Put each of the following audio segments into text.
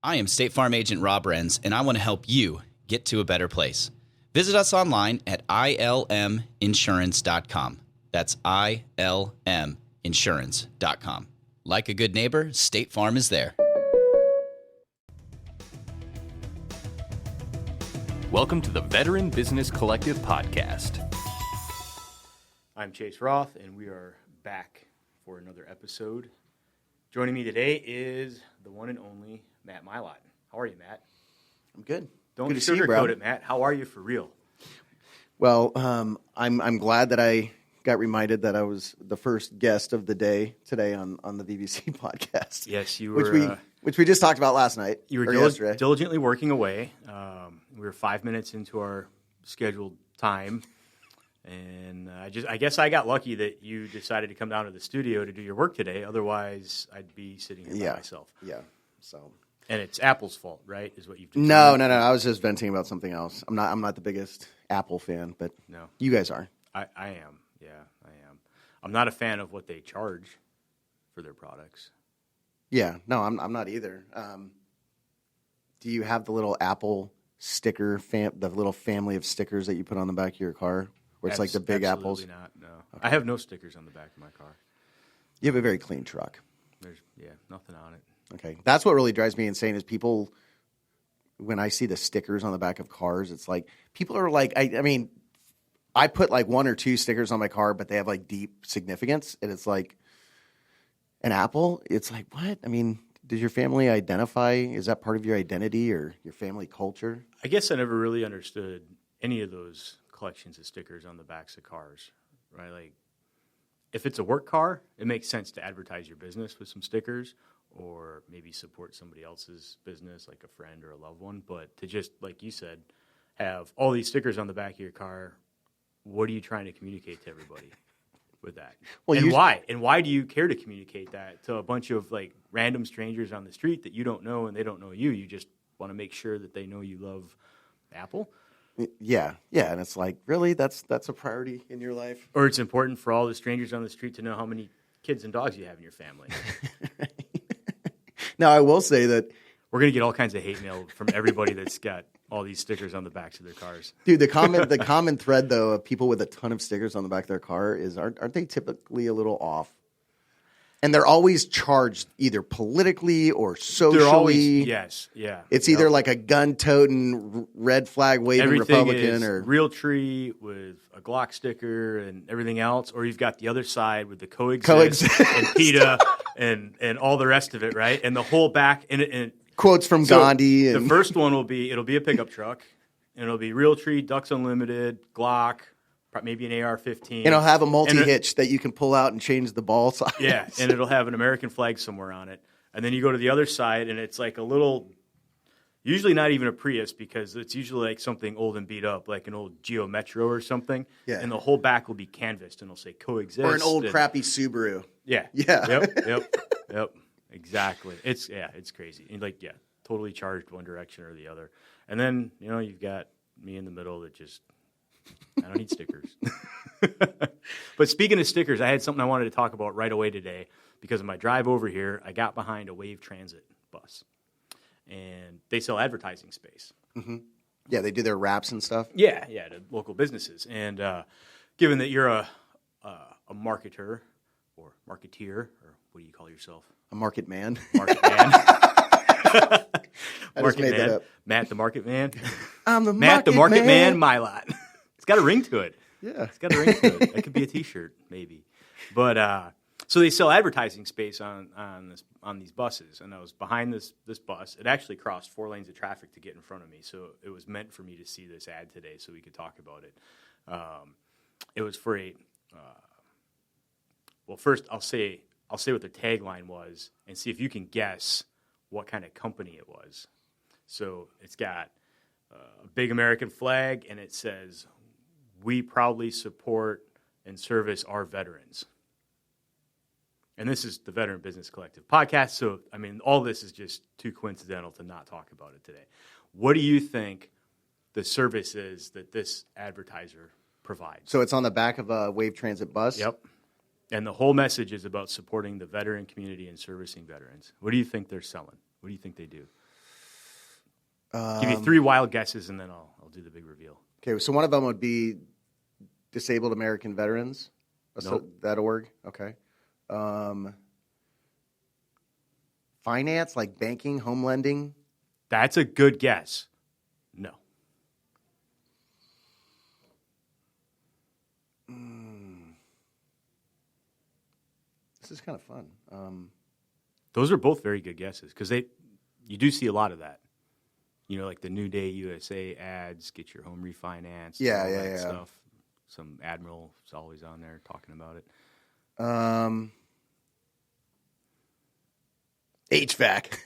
I am State Farm Agent Rob Renz, and I want to help you get to a better place. Visit us online at ilminsurance.com. That's ilminsurance.com. Like a good neighbor, State Farm is there. Welcome to the Veteran Business Collective podcast. I'm Chayse Roth, and we are back for another episode. Joining me today is the one and only Matt Mylott. How are you, Matt? I'm good. Don't good to see you, sugarcoat it, Matt. How are you for real? Well, I'm glad that I got reminded that I was the first guest of the day today on the VBC podcast. Yes, you were. Which we just talked about last night. You were diligently working away. We were 5 minutes into our scheduled time, and I guess I got lucky that you decided to come down to the studio to do your work today. Otherwise, I'd be sitting here by myself. Yeah. So. And it's Apple's fault, right? Is what you've No. I was just venting about something else. I'm not the biggest Apple fan, but no, you guys are. I am. Yeah, I am. I'm not a fan of what they charge for their products. Yeah, no, I'm not either. Do you have the little Apple sticker, the little family of stickers that you put on the back of your car, where it's like the big apples? Absolutely not. No, okay. I have no stickers on the back of my car. You have a very clean truck. There's nothing on it. Okay, that's what really drives me insane is people. When I see the stickers on the back of cars, it's like people are like, I mean, I put like one or two stickers on my car, but they have like deep significance, and it's like an apple. It's like, what? I mean, does your family identify? Is that part of your identity or your family culture? I guess I never really understood any of those collections of stickers on the backs of cars, right? Like, if it's a work car, it makes sense to advertise your business with some stickers or maybe support somebody else's business, like a friend or a loved one. But to just, like you said, have all these stickers on the back of your car, what are you trying to communicate to everybody with that? Well, and why? And why do you care to communicate that to a bunch of like random strangers on the street that you don't know and they don't know you? You just want to make sure that they know you love Apple? Yeah, and it's like, really, that's a priority in your life? Or it's important for all the strangers on the street to know how many kids and dogs you have in your family. Now, I will say that we're going to get all kinds of hate mail from everybody that's got all these stickers on the backs of their cars. Dude, the common thread, though, of people with a ton of stickers on the back of their car is, aren't they typically a little off? And they're always charged either politically or socially. They're always, yes, yeah. It's either like a gun-toting, red flag-waving Republican or Realtree with a Glock sticker and everything else, or you've got the other side with the coexist. And PETA and all the rest of it, right? And the whole back and quotes from Gandhi. The first one it'll be a pickup truck, and it'll be Realtree, Ducks Unlimited, Glock. Maybe an AR-15. And it'll have a multi-hitch that you can pull out and change the ball size. Yeah, and it'll have an American flag somewhere on it. And then you go to the other side, and it's like a little, usually not even a Prius, because it's usually like something old and beat up, like an old Geo Metro or something. Yeah. And the whole back will be canvassed, and it'll say coexist. Or an old crappy Subaru. Yeah. Yeah. Yep. Exactly. It's crazy. And totally charged one direction or the other. And then, you've got me in the middle that just... I don't need stickers. But speaking of stickers, I had something I wanted to talk about right away today because of my drive over here. I got behind a Wave Transit bus, and they sell advertising space. Mm-hmm. Yeah, they do their wraps and stuff. Yeah, to local businesses. And given that you're a marketer or marketeer, or what do you call yourself? A market man. Market man. I just made that up. Matt the Market Man. I'm the Matt the Market Man Mylott. It's got a ring to it. Yeah. It's got a ring to it. That could be a T-shirt, maybe. But so they sell advertising space on these buses, and I was behind this bus. It actually crossed 4 lanes of traffic to get in front of me, so it was meant for me to see this ad today so we could talk about it. It was for a well, first I'll say what their tagline was and see if you can guess what kind of company it was. So it's got a big American flag, and it says, "We proudly support and service our veterans." And this is the Veteran Business Collective podcast, so, I mean, all this is just too coincidental to not talk about it today. What do you think the service is that this advertiser provides? So it's on the back of a Wave Transit bus? Yep. And the whole message is about supporting the veteran community and servicing veterans. What do you think they're selling? What do you think they do? Give you 3 wild guesses, and then I'll do the big reveal. Okay, so one of them would be Disabled American Veterans. Nope. That org. Okay. Finance, like banking, home lending. That's a good guess. No. This is kind of fun. Those are both very good guesses because you do see a lot of that. You know, like the New Day USA ads, get your home refinanced. Yeah, all yeah, that yeah. stuff. Some admiral is always on there talking about it. HVAC.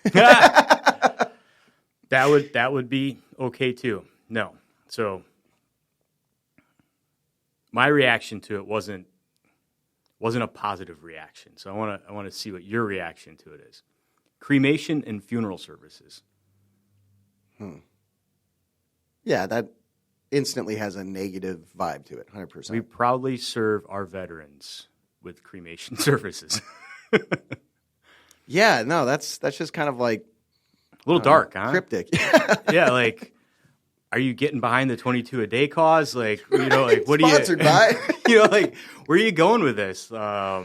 That would be okay too. No. So my reaction to it wasn't a positive reaction. So I want to see what your reaction to it is. Cremation and funeral services. Yeah, that instantly has a negative vibe to it, 100%. We proudly serve our veterans with cremation services. Yeah, no, that's just kind of like A little dark, huh? cryptic. Yeah, like, are you getting behind the 22 a day cause? Like, you know, like what Sponsored do you? by. You know, like, where are you going with this? I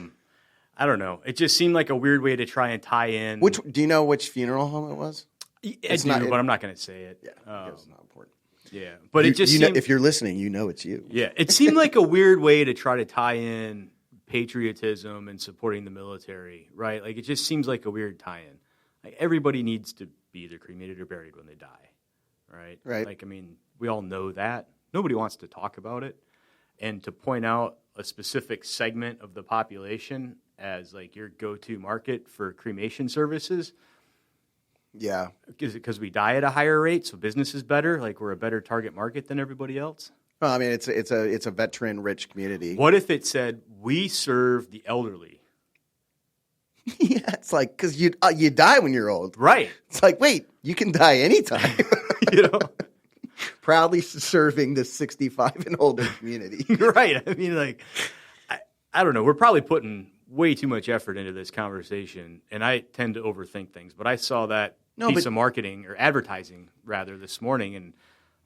don't know. It just seemed like a weird way to try and tie in. Do you know which funeral home it was? I do, but I'm not going to say it. Yeah, it's not important. Yeah, but it just you seemed, know, if you're listening, you know it's you. yeah, it seemed like a weird way to try to tie in patriotism and supporting the military, right? Like, it just seems like a weird tie-in. Like, everybody needs to be either cremated or buried when they die, right? Right. Like, I mean, we all know that. Nobody wants to talk about it. And to point out a specific segment of the population as, like, your go-to market for cremation services, Yeah. is it because we die at a higher rate, so business is better? Like, we're a better target market than everybody else? Well, I mean, it's a veteran-rich community. What if it said, we serve the elderly? Yeah, it's like, because you die when you're old. Right. It's like, wait, you can die anytime. You know? Proudly serving the 65 and older community. Right. I mean, like, I don't know. We're probably putting way too much effort into this conversation, and I tend to overthink things. But I saw that piece of marketing, or advertising, rather, this morning, and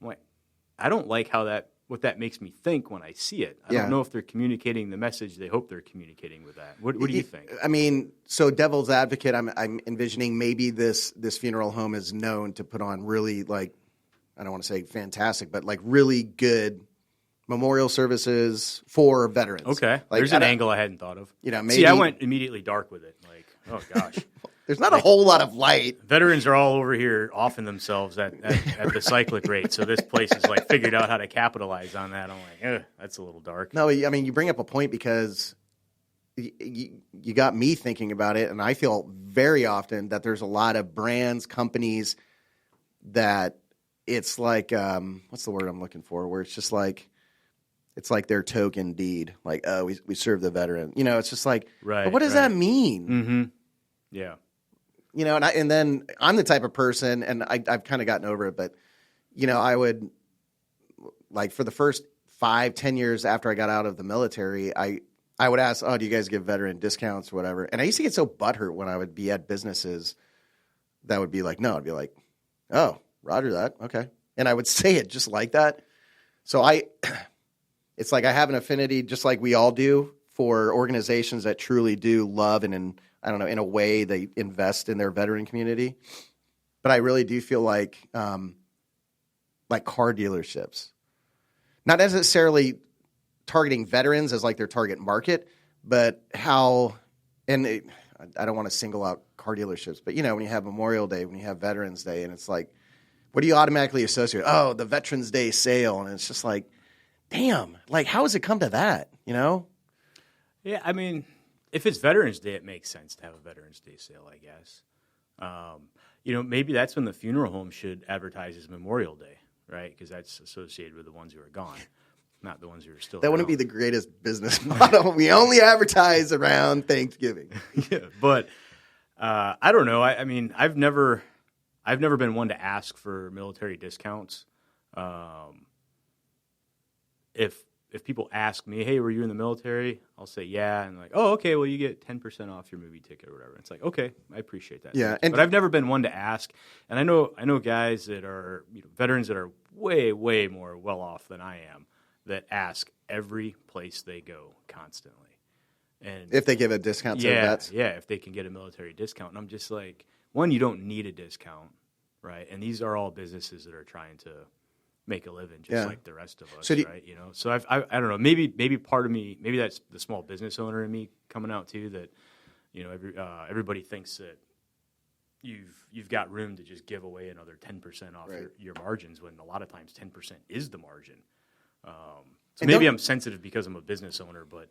I'm like, I don't like what that makes me think when I see it. I don't know if they're communicating the message they hope they're communicating with that. What do you think? I mean, so devil's advocate, I'm envisioning maybe this funeral home is known to put on really, like, I don't want to say fantastic, but like really good memorial services for veterans. Okay. Like, there's an angle I hadn't thought of. You know, maybe. See, I went immediately dark with it. Like, oh gosh. There's not a whole lot of light. Veterans are all over here offing themselves at the cyclic rate. So this place has like figured out how to capitalize on that. I'm like, that's a little dark. No, I mean, you bring up a point because you got me thinking about it, and I feel very often that there's a lot of brands, companies that it's like, what's the word I'm looking for? Where it's just like, it's like their token deed. Like, oh, we serve the veteran. You know, it's just like, right. But what does that mean? Mm-hmm. Yeah. You know, and then I'm the type of person, and I've kind of gotten over it, but, you know, I would, like, for the first 5-10 years after I got out of the military, I would ask, oh, do you guys give veteran discounts or whatever? And I used to get so butthurt when I would be at businesses that would be like, no, I'd be like, oh, roger that, okay. And I would say it just like that. So it's like I have an affinity, just like we all do, for organizations that truly do love and I don't know, in a way they invest in their veteran community. But I really do feel like car dealerships, not necessarily targeting veterans as like their target market, but I don't want to single out car dealerships, but you know, when you have Memorial Day, when you have Veterans Day, and it's like, what do you automatically associate? Oh, the Veterans Day sale. And it's just like, damn, like, how has it come to that, you know? Yeah, I mean, if it's Veterans Day, it makes sense to have a Veterans Day sale, I guess. You know, maybe that's when the funeral home should advertise as Memorial Day, right? Because that's associated with the ones who are gone, not the ones who are still That around. wouldn't be the greatest business model. We only advertise around Thanksgiving. Yeah, but I don't know. I mean, I've never been one to ask for military discounts. If if people ask me, hey, were you in the military? I'll say, yeah. And like, oh, okay, well, you get 10% off your movie ticket or whatever. It's like, okay, I appreciate that. Yeah, but I've never been one to ask. And I know guys that are, veterans that are way, way more well off than I am that ask every place they go constantly. And if they give a discount to vets. Yeah, if they can get a military discount. And I'm just like, one, you don't need a discount, right? And these are all businesses that are trying to make a living just like the rest of us, right? So I don't know, maybe part of me, maybe that's the small business owner in me coming out too, that, everybody thinks that you've got room to just give away another 10% off your margins, when a lot of times 10% is the margin. So maybe I'm sensitive because I'm a business owner, but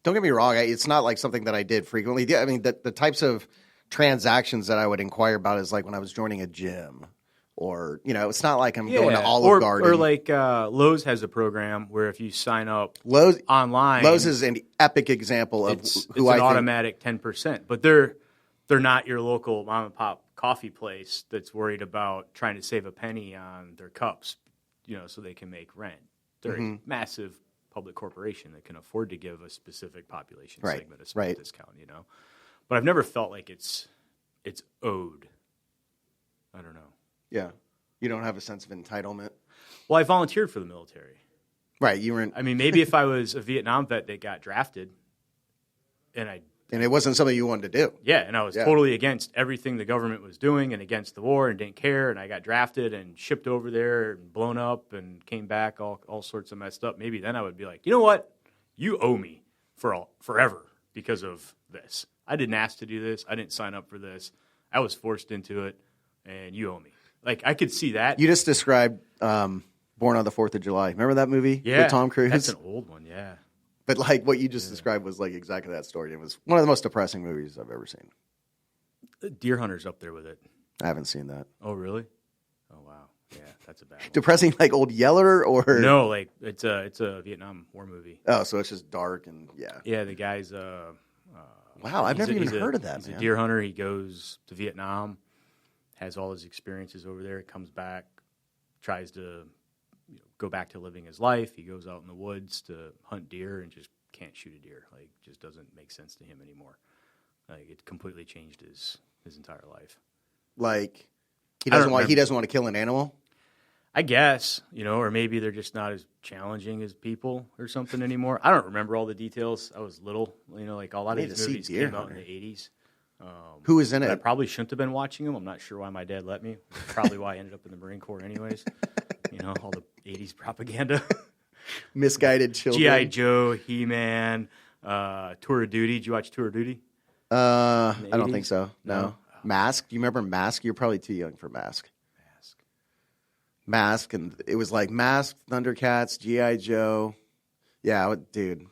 don't get me wrong, it's not like something that I did frequently. I mean, the types of transactions that I would inquire about is like when I was joining a gym, or it's not like I'm going to Olive Garden. Or like Lowe's has a program where if you sign up online, Lowe's is an epic example of it's an automatic 10%, but they're not your local mom and pop coffee place that's worried about trying to save a penny on their cups, so they can make rent. They're a massive public corporation that can afford to give a specific population segment a small discount, But I've never felt like it's owed. I don't know. Yeah. You don't have a sense of entitlement? Well, I volunteered for the military. Right. You were I mean, maybe if I was a Vietnam vet that got drafted and it wasn't something you wanted to do. Yeah, and I was totally against everything the government was doing and against the war and didn't care, and I got drafted and shipped over there and blown up and came back all sorts of messed up. Maybe then I would be like, you know what? You owe me forever because of this. I didn't ask to do this. I didn't sign up for this. I was forced into it, and you owe me. Like, I could see that. You just described Born on the 4th of July. Remember that movie with Tom Cruise? That's an old one, yeah. But like what you just described was like exactly that story. It was one of the most depressing movies I've ever seen. Deer Hunter's up there with it. I haven't seen that. Oh, really? Oh, wow. Yeah, that's a bad one. Depressing like Old Yeller or? No, like it's a Vietnam War movie. Oh, so it's just dark and Yeah, the guy's wow, I've never even heard of that, He's a deer hunter. He goes to Vietnam, has all his experiences over there, comes back, tries to go back to living his life. He goes out in the woods to hunt deer and just can't shoot a deer. Like, just doesn't make sense to him anymore. Like, it completely changed his entire life. Like, he doesn't want to kill an animal? I guess, or maybe they're just not as challenging as people or something anymore. I don't remember all the details. I was little, like a lot of these movies came out in the 80s. Who was in it? I probably shouldn't have been watching them. I'm not sure why my dad let me. Probably why I ended up in the Marine Corps anyways. All the 80s propaganda. Misguided children. G.I. Joe, He-Man, Tour of Duty. Did you watch Tour of Duty? I don't think so. No. Mask. Do you remember Mask? You're probably too young for Mask. Mask, and it was like Mask, Thundercats, G.I. Joe. Yeah, dude.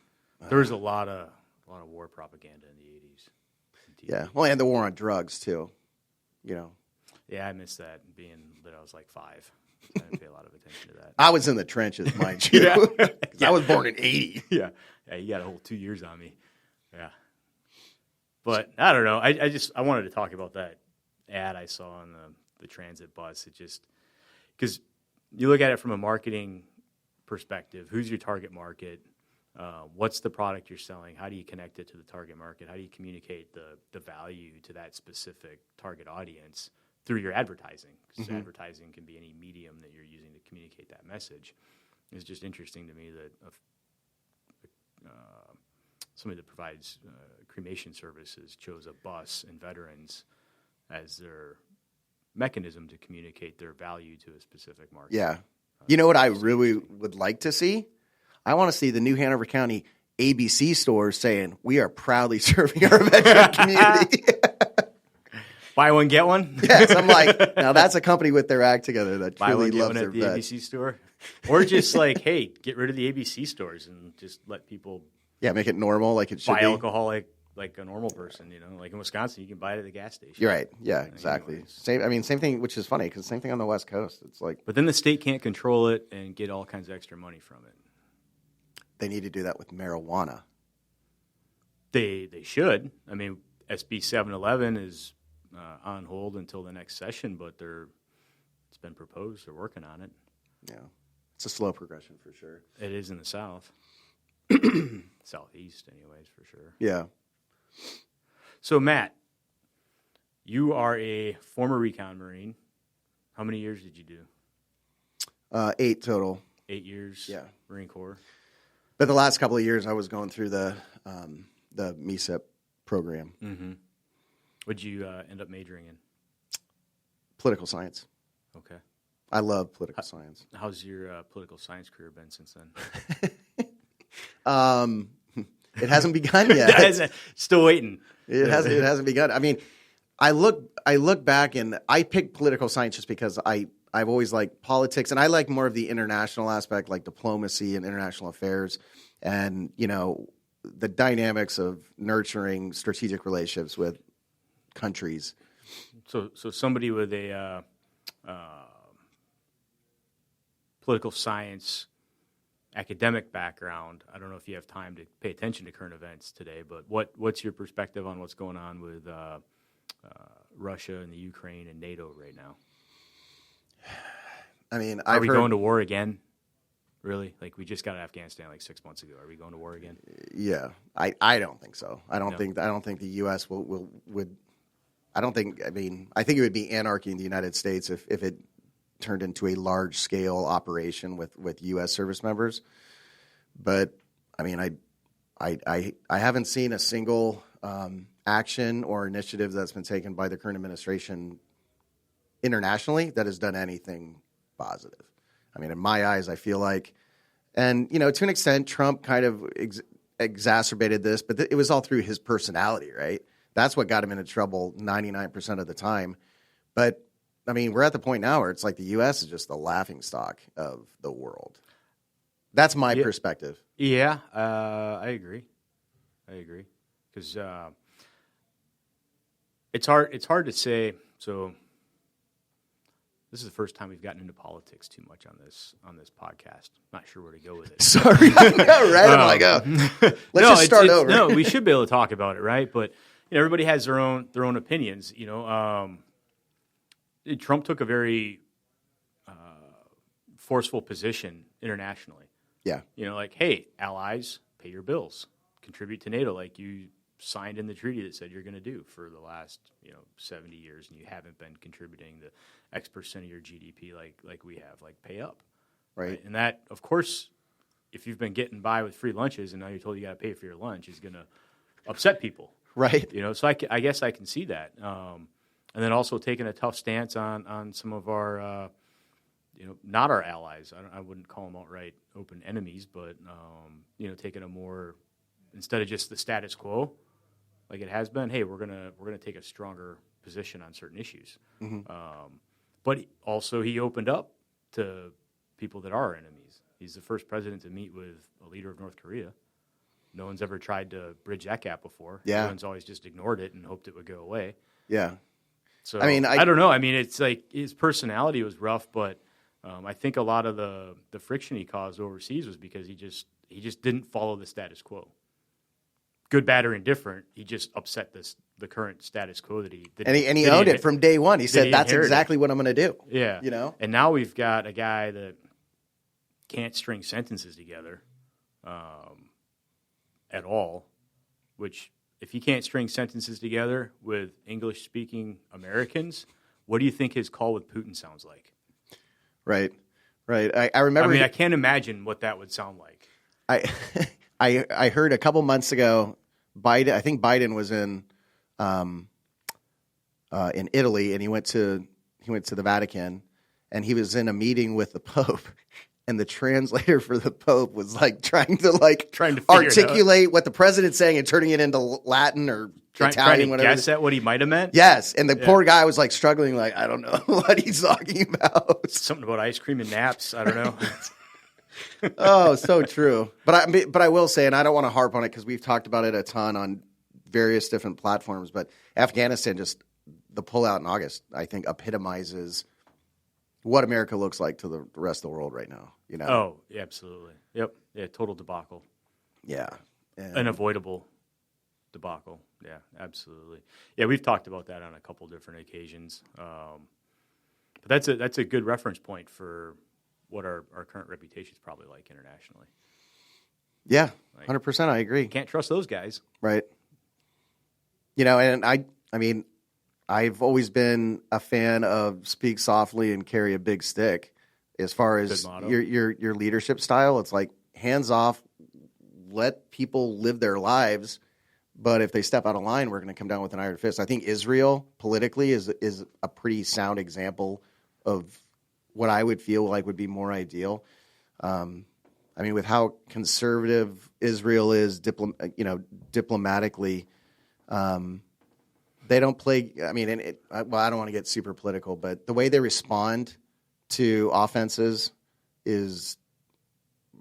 There was a lot of war propaganda in the 80s. Yeah, well, and the war on drugs too. Yeah, I missed that. Being that I was like 5, I didn't pay a lot of attention to that. I was in the trenches, mind you. Yeah. I was born in 80. Yeah, you got a whole 2 years on me. Yeah, but I don't know. I wanted to talk about that ad I saw on the transit bus. It just because you look at it from a marketing perspective. Who's your target market? What's the product you're selling? How do you connect it to the target market? How do you communicate the value to that specific target audience through your advertising? Because advertising can be any medium that you're using to communicate that message. It's just interesting to me that somebody that provides cremation services chose a bus and veterans as their mechanism to communicate their value to a specific market. Yeah. You know what I really would like to see? I want to see the New Hanover County ABC stores saying, we are proudly serving our veteran community. Buy one, get one? Yes, I'm like, now that's a company with their act together that truly loves their vets. Buy one, get one at the ABC store? Or just like, hey, get rid of the ABC stores and just let people make it normal like it should buy be. Alcohol like a normal person, Like in Wisconsin, you can buy it at the gas station. You're right. Yeah, exactly. Anyways. Same thing, which is funny because same thing on the West Coast. It's like, but then the state can't control it and get all kinds of extra money from it. They need to do that with marijuana. They should. I mean, SB 711 is on hold until the next session, but it's been proposed. They're working on it. Yeah. It's a slow progression for sure. It is in the South. Southeast, anyways, for sure. Yeah. So, Matt, you are a former recon Marine. How many years did you do? 8 total. 8 years? Yeah. Marine Corps. But the last couple of years, I was going through the MESIP program. Mm-hmm. What'd you end up majoring in? Political science. Okay. I love political science. How's your political science career been since then? It hasn't begun yet. Still waiting. It hasn't begun. I mean, I look back and I picked political science just because I've always liked politics, and I like more of the international aspect, like diplomacy and international affairs, and the dynamics of nurturing strategic relationships with countries. So somebody with a political science academic background, I don't know if you have time to pay attention to current events today, but what's your perspective on what's going on with Russia and the Ukraine and NATO right now? I mean, are we going to war again? Really? Like, we just got to Afghanistan like 6 months ago. Are we going to war again? Yeah, I don't think so. I don't think the U.S. would. I don't think. I mean, I think it would be anarchy in the United States if it turned into a large scale operation with U.S. service members. But I mean, I haven't seen a single action or initiative that's been taken by the current administration internationally that has done anything positive. I mean, in my eyes, I feel like, and to an extent, Trump kind of exacerbated this, but it was all through his personality, right? That's what got him into trouble 99% of the time. But I mean, we're at the point now where it's like the U.S. is just the laughingstock of the world. That's my perspective. Yeah, I agree. Because it's hard to say. So this is the first time we've gotten into politics too much on this podcast. Not sure where to go with it. Sorry, I know, right? I'm like, let's just start over. No, we should be able to talk about it, right? But everybody has their own opinions. Trump took a very forceful position internationally. Yeah. Like, hey, allies, pay your bills, contribute to NATO, like you signed in the treaty that said you're going to do for the last 70 years, and you haven't been contributing the X percent of your GDP like we have. Like, pay up, right? And that, of course, if you've been getting by with free lunches and now you're told you got to pay for your lunch, is going to upset people, right? So I guess I can see that. And then also taking a tough stance on some of our, not our allies. I wouldn't call them outright open enemies, but taking a more, instead of just the status quo, like it has been. Hey, we're gonna take a stronger position on certain issues. Mm-hmm. But also he opened up to people that are enemies. He's the first president to meet with a leader of North Korea. No one's ever tried to bridge that gap before. Yeah. Everyone's always just ignored it and hoped it would go away. Yeah. So I don't know. I mean, it's like his personality was rough, but I think a lot of the friction he caused overseas was because he just didn't follow the status quo. Good, bad, or indifferent, he just upset the current status quo that he owned it from day one. He said, "That's exactly what I'm going to do." Yeah, And now we've got a guy that can't string sentences together at all, which. If he can't string sentences together with English-speaking Americans, what do you think his call with Putin sounds like? Right. I remember. I mean, I can't imagine what that would sound like. I heard a couple months ago, I think Biden was in Italy, and he went to the Vatican, and he was in a meeting with the Pope. And the translator for the Pope was like trying to articulate what the president's saying and turning it into Latin or Italian, trying to whatever. Guess at what he might have meant. Yes, and the poor guy was like struggling, like, I don't know what he's talking about. Something about ice cream and naps. I don't know. Oh, so true. But I will say, and I don't want to harp on it because we've talked about it a ton on various different platforms. But Afghanistan, just the pullout in August, I think epitomizes what America looks like to the rest of the world right now. Oh, yeah, absolutely. Yep. Yeah, total debacle. Yeah. Unavoidable debacle. Yeah, absolutely. Yeah, we've talked about that on a couple different occasions. But that's a good reference point for what our current reputation is probably like internationally. Yeah, Like, 100%. I agree. You can't trust those guys. Right. And I mean, I've always been a fan of speak softly and carry a big stick. As far as your leadership style, it's like hands off, let people live their lives. But if they step out of line, we're going to come down with an iron fist. I think Israel politically is a pretty sound example of what I would feel like would be more ideal. I mean, with how conservative Israel is, diplomatically, they don't play. I mean, I don't want to get super political, but the way they respond to offenses is,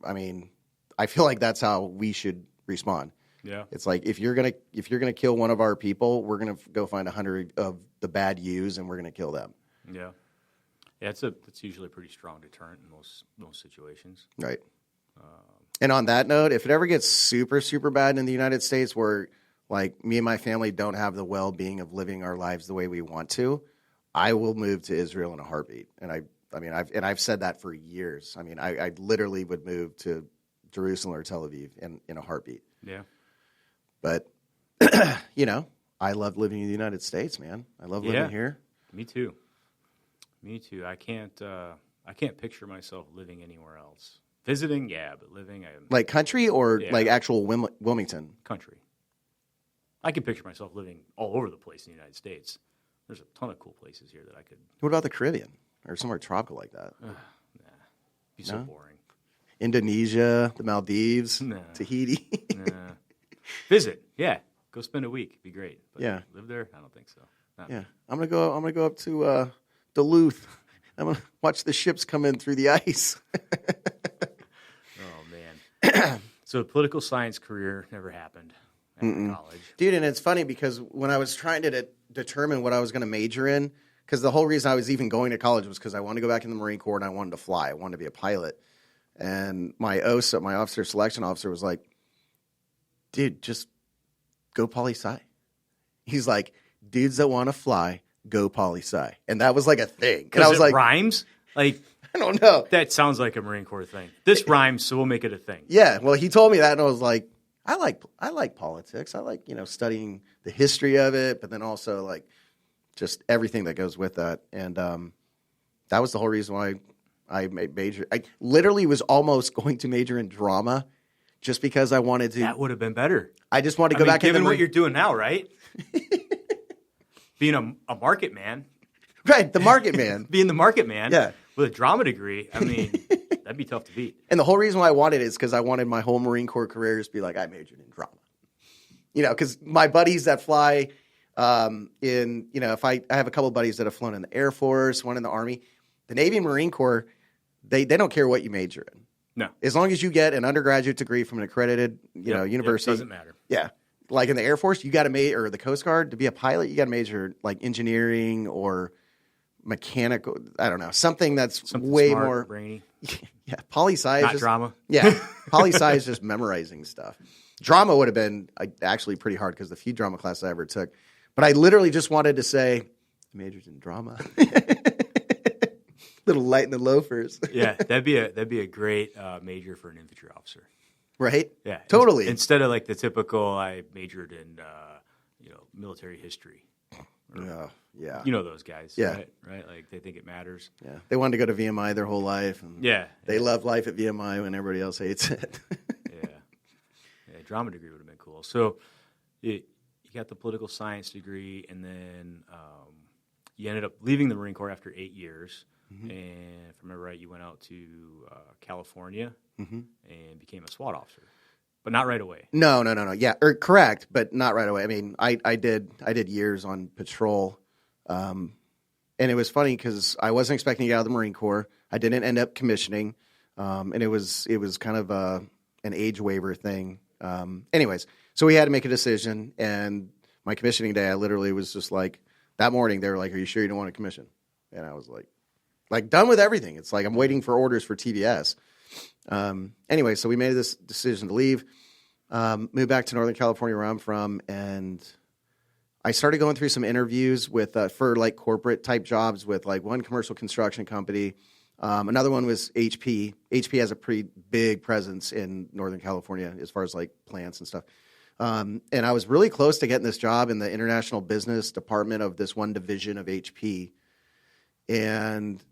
I mean, I feel like that's how we should respond. Yeah, it's like if you're gonna kill one of our people, we're gonna go find 100 of the bad U's and we're gonna kill them. Yeah, it's usually a pretty strong deterrent in most situations. Right. And on that note, if it ever gets super, super bad in the United States where, like, me and my family don't have the well-being of living our lives the way we want to, I will move to Israel in a heartbeat. And I've said that for years. I mean, I literally would move to Jerusalem or Tel Aviv in a heartbeat. Yeah. But, I love living in the United States, man. I love living here. Me too. I can't picture myself living anywhere else. Visiting, yeah, but living, like country or like actual Wilmington? Country. I can picture myself living all over the place in the United States. There's a ton of cool places here that I could. What about the Caribbean or somewhere tropical like that? Nah, be so boring. Indonesia, the Maldives, Tahiti. Nah. Visit, yeah. Go spend a week, be great. But live there? I don't think so. Not me. I'm gonna go up to Duluth. I'm gonna watch the ships come in through the ice. Oh man. So political science career never happened after college. Dude, and it's funny because when I was trying to determine what I was going to major in, because the whole reason I was even going to college was because I wanted to go back in the Marine Corps and I wanted to fly. I wanted to be a pilot. And my OSA, my officer selection officer, was like, dude, just go poli-sci. He's like, dudes that want to fly, go poli-sci. And that was like a thing. And I was like, rhymes? Like, I don't know. That sounds like a Marine Corps thing. This rhymes, so we'll make it a thing. Yeah. Well, he told me that, and I was like, I like politics. I like, studying the history of it, but then also like just everything that goes with that. And that was the whole reason why I made major. I literally was almost going to major in drama just because I wanted to. That would have been better. I just wanted to go back in the given what you're doing now, right? Being a market man. Right, the market man. Being the market man. Yeah. With a drama degree, I mean, that'd be tough to beat. And the whole reason why I wanted it is because I wanted my whole Marine Corps career to be like, I majored in drama. Because my buddies that fly if I have a couple of buddies that have flown in the Air Force, one in the Army, the Navy and Marine Corps, they don't care what you major in. No. As long as you get an undergraduate degree from an accredited, university. It doesn't matter. Yeah. Like in the Air Force, you got to major, or the Coast Guard, to be a pilot, you got to major like engineering or mechanical, I don't know, something that's way smart, more brainy. Yeah, poli-sci is Not just drama. Yeah, poli-sci is just memorizing stuff. Drama would have been actually pretty hard because the few drama classes I ever took. But I literally just wanted to say, I majored in drama. Little light in the loafers. Yeah, that'd be a great major for an infantry officer. Right? Yeah, totally. Instead of like the typical, I majored in military history. Yeah. You know those guys, yeah. Right? Like they think it matters. Yeah. They wanted to go to VMI their whole life. And they love life at VMI when everybody else hates it. Yeah, drama degree would have been cool. So you got the political science degree, and then you ended up leaving the Marine Corps after 8 years. Mm-hmm. And if I remember right, you went out to California and became a SWAT officer. But not right away. No. Yeah, correct, but not right away. I mean, I did years on patrol, and it was funny because I wasn't expecting to get out of the Marine Corps. I didn't end up commissioning, and it was kind of an age waiver thing. Anyways, so we had to make a decision, and my commissioning day, I literally was just like, that morning they were like, "Are you sure you don't want to commission?" And I was like done with everything. It's like I'm waiting for orders for TBS. Anyway, so we made this decision to leave, move back to Northern California where I'm from, and I started going through some interviews with for like corporate type jobs with like one commercial construction company, Another one was HP. HP has a pretty big presence in Northern California as far as like plants and stuff. And I was really close to getting this job in the international business department of this one division of HP. And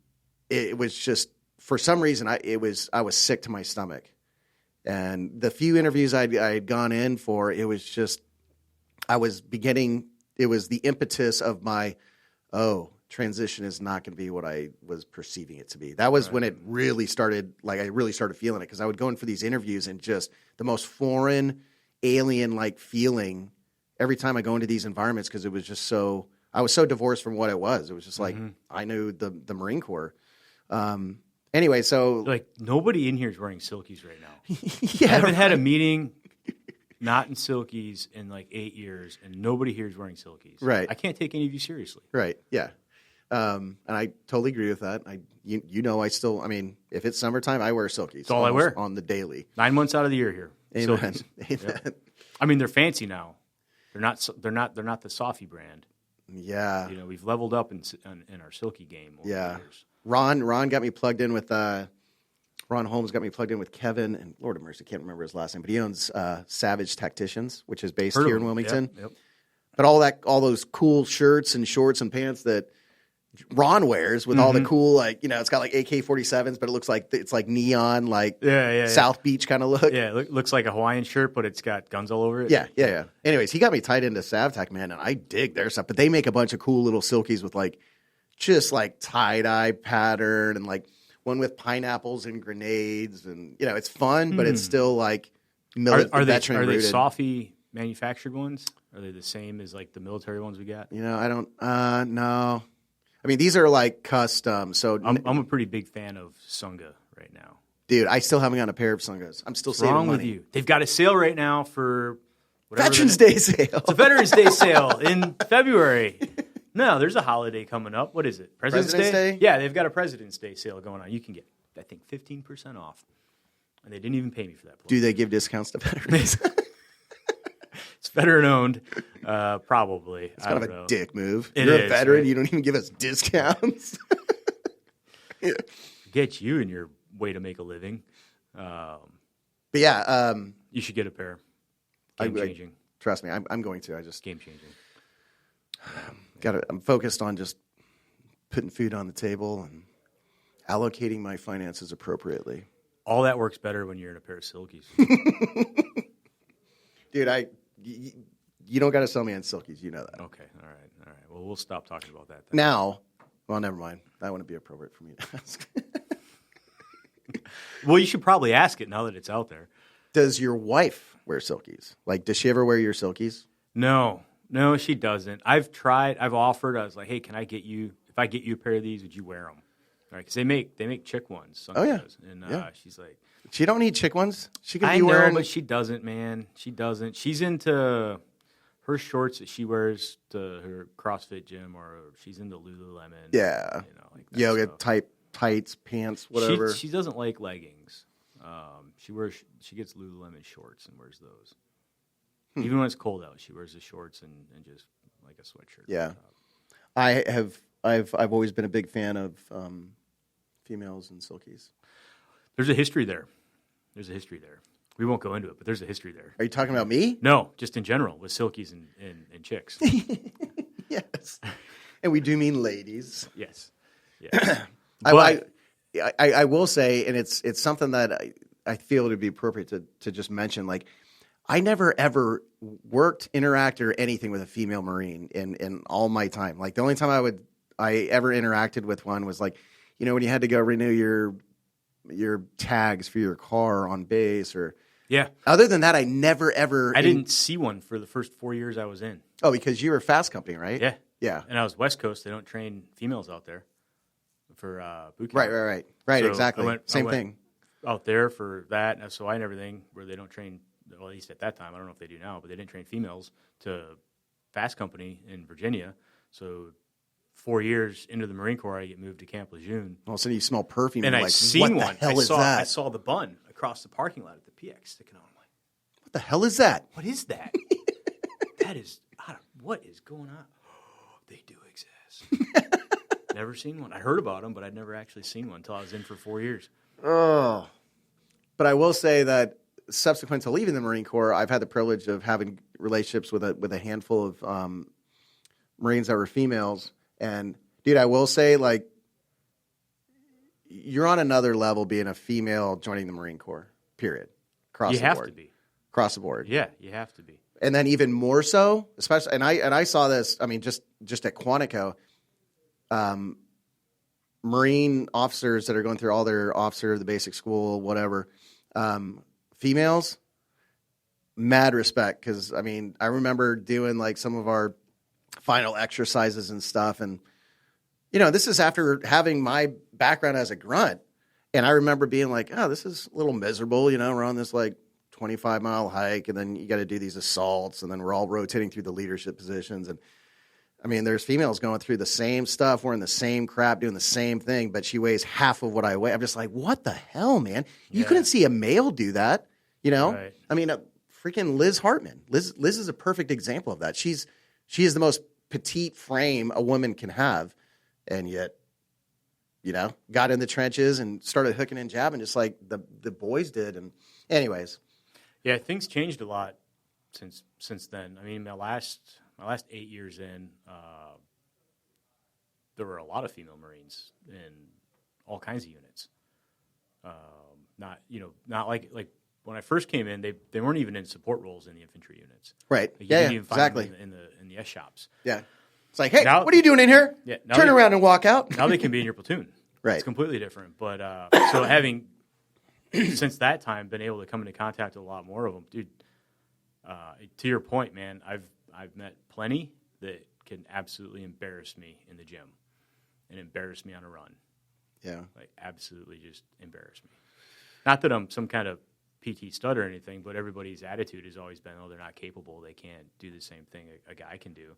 it was just, for some reason, I was sick to my stomach. And the few interviews I had gone in for, it was just, it was the impetus of my, transition is not going to be what I was perceiving it to be. That was when it really started, like I really started feeling it, because I would go in for these interviews and just the most foreign, alien-like feeling every time I go into these environments, because it was just so, I was so divorced from what it was. It was just like, I knew the Marine Corps. Anyway, so. Like, nobody in here is wearing Silkies right now. Yeah, I haven't had a meeting not in Silkies in like 8 years, and nobody here is wearing Silkies. Right. I can't take any of you seriously. Right, yeah. And I totally agree with that. If it's summertime, I wear Silkies. That's all I wear. On the daily. 9 months out of the year here. Amen. Silkies. Amen. Yep. I mean, they're fancy now. They're not the Softy brand. Yeah. You know, we've leveled up in our Silky game over the years. Ron got me plugged in with Ron Holmes got me plugged in with Kevin, and Lord of mercy, I can't remember his last name, but he owns Savage Tacticians, which is based here in Wilmington. Yep. But all those cool shirts and shorts and pants that Ron wears with all the cool, like, you know, it's got like AK-47s, but it looks like it's like neon, like South Beach kind of look. Yeah, it looks like a Hawaiian shirt, but it's got guns all over it. Yeah. Anyways, he got me tied into SavTac, man, and I dig their stuff. But they make a bunch of cool little Silkies with like just like tie-dye pattern and like one with pineapples and grenades, and you know, it's fun, but it's still like Are they rooted. Softy manufactured ones? Are they the same as like the military ones we got? You know, I don't no. I mean, these are like custom. So I'm a pretty big fan of Sunga right now. Dude, I still haven't gotten a pair of Sungas. I'm still saving Wrong money. with you? They've got a sale right now for Veterans Day sale. It's a Veterans Day sale in February. No, there's a holiday coming up. What is it? President's Day? Yeah, they've got a President's Day sale going on. You can get, I think, 15% off. And they didn't even pay me for that. Do they give discounts to veterans? It's veteran-owned, probably. It's kind of a dick move. It You're is, a veteran. right? You don't even give us discounts. Yeah. Get you and your way to make a living. But yeah. You should get a pair. Game-changing. Trust me, I'm going to. I just Game-changing. I'm focused on just putting food on the table and allocating my finances appropriately. All that works better when you're in a pair of Silkies. Dude, you don't got to sell me on Silkies. You know that. Okay, all right. Well, we'll stop talking about that then. Now, well, never mind. That wouldn't be appropriate for me to ask. Well, you should probably ask it now that it's out there. Does your wife wear Silkies? Like, does she ever wear your Silkies? No, she doesn't. I've offered. I was like, hey, can I get you? If I get you a pair of these, would you wear them? All right, because they make chick ones. Does. And she's like, she don't need chick ones. She could be I know, wearing. but she doesn't, man. She doesn't. She's into her shorts that she wears to her CrossFit gym, or she's into Lululemon. Yeah, you know, like that yoga stuff. type tights, pants, whatever. She doesn't like leggings. She gets Lululemon shorts and wears those. Even when it's cold out, she wears the shorts and just like a sweatshirt. Yeah, I've always been a big fan of females and Silkies. There's a history there. We won't go into it, but there's a history there. Are you talking about me? No, just in general with Silkies and chicks. Yes, and we do mean ladies. Yes. I will say, and it's something that I feel it would be appropriate to just mention. Like, I never ever worked, interacted, or anything with a female Marine in all my time. Like, the only time I ever interacted with one was like, you know, when you had to go renew your tags for your car on base, or Other than that, I never ever. I didn't see one for the first 4 years I was in. Oh, because you were Fast Company, right? Yeah. Yeah. And I was West Coast. They don't train females out there for boot camp. Right. So Exactly. Same thing. Out there for that, and so I and everything where they don't train. Well, at least at that time, I don't know if they do now, but they didn't train females to Fast Company in Virginia. So 4 years into the Marine Corps, I get moved to Camp Lejeune. All of a sudden, you smell perfume. And I like, seen what one. The hell is that? I saw the bun across the parking lot at the PX sticking on. I'm like, what the hell is that? what is that? What is going on? They do exist. Never seen one. I heard about them, but I'd never actually seen one until I was in for 4 years. Oh. But I will say that subsequent to leaving the Marine Corps, I've had the privilege of having relationships with a handful of Marines that were females. And, dude, I will say, like, you're on another level being a female joining the Marine Corps, period. Across You the have board. to be. Across the board. Yeah, you have to be. And then even more so, especially, and I saw this, I mean, just at Quantico, Marine officers that are going through all their officer, the basic school, whatever, females, mad respect. Because, I mean, I remember doing like some of our final exercises and stuff. And, you know, this is after having my background as a grunt. And I remember being like, oh, this is a little miserable. You know, we're on this like 25-mile hike, and then you got to do these assaults, and then we're all rotating through the leadership positions. And I mean, there's females going through the same stuff, wearing the same crap, doing the same thing, but she weighs half of what I weigh. I'm just like, what the hell, man? You couldn't see a male do that, you know? Right. I mean, freaking Liz Hartman. Liz is a perfect example of that. she is the most petite frame a woman can have, and yet, you know, got in the trenches and started hooking and jabbing just like the boys did. And anyways. Yeah, things changed a lot since then. I mean, my last 8 years in, there were a lot of female Marines in all kinds of units. Not like when I first came in, they weren't even in support roles in the infantry units. Right. Like, you Yeah, didn't even find exactly. them in the S shops. Yeah. It's like, hey, Now- what are you doing in here? Yeah, Turn around and walk out. Now they can be in your platoon. Right. It's completely different. But so having since that time been able to come into contact with a lot more of them, dude. To your point, man, I've met plenty that can absolutely embarrass me in the gym and embarrass me on a run. Yeah. Like, absolutely just embarrass me. Not that I'm some kind of PT stud or anything, but everybody's attitude has always been, oh, they're not capable. They can't do the same thing a guy can do.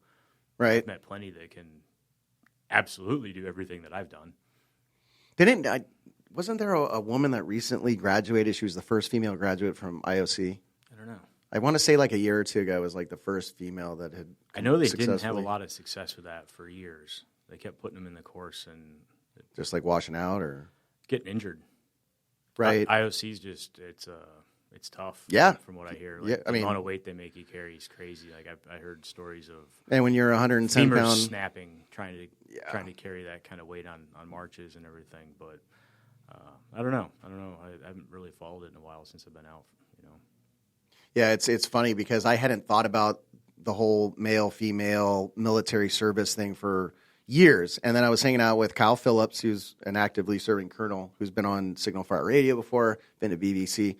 Right. I've met plenty that can absolutely do everything that I've done. Wasn't there a woman that recently graduated? She was the first female graduate from IOC. I don't know. I want to say like a year or two ago was like the first female that had. I know they didn't have a successfully- lot of success with that for years. They kept putting them in the course and just like washing out or getting injured. right. IOC's just it's tough. Yeah. From what I hear. Like, Yeah, I mean- the amount of weight they make you carry is crazy. Like I heard stories of And when you're 110 femurs pound, snapping trying to carry that kind of weight on marches and everything. But I don't know. I haven't really followed it in a while since I've been out. You know. yeah, it's funny because I hadn't thought about the whole male female military service thing for years, and then I was hanging out with Kyle Phillips, who's an actively serving colonel who's been on Signal Fire Radio before, been to VBC.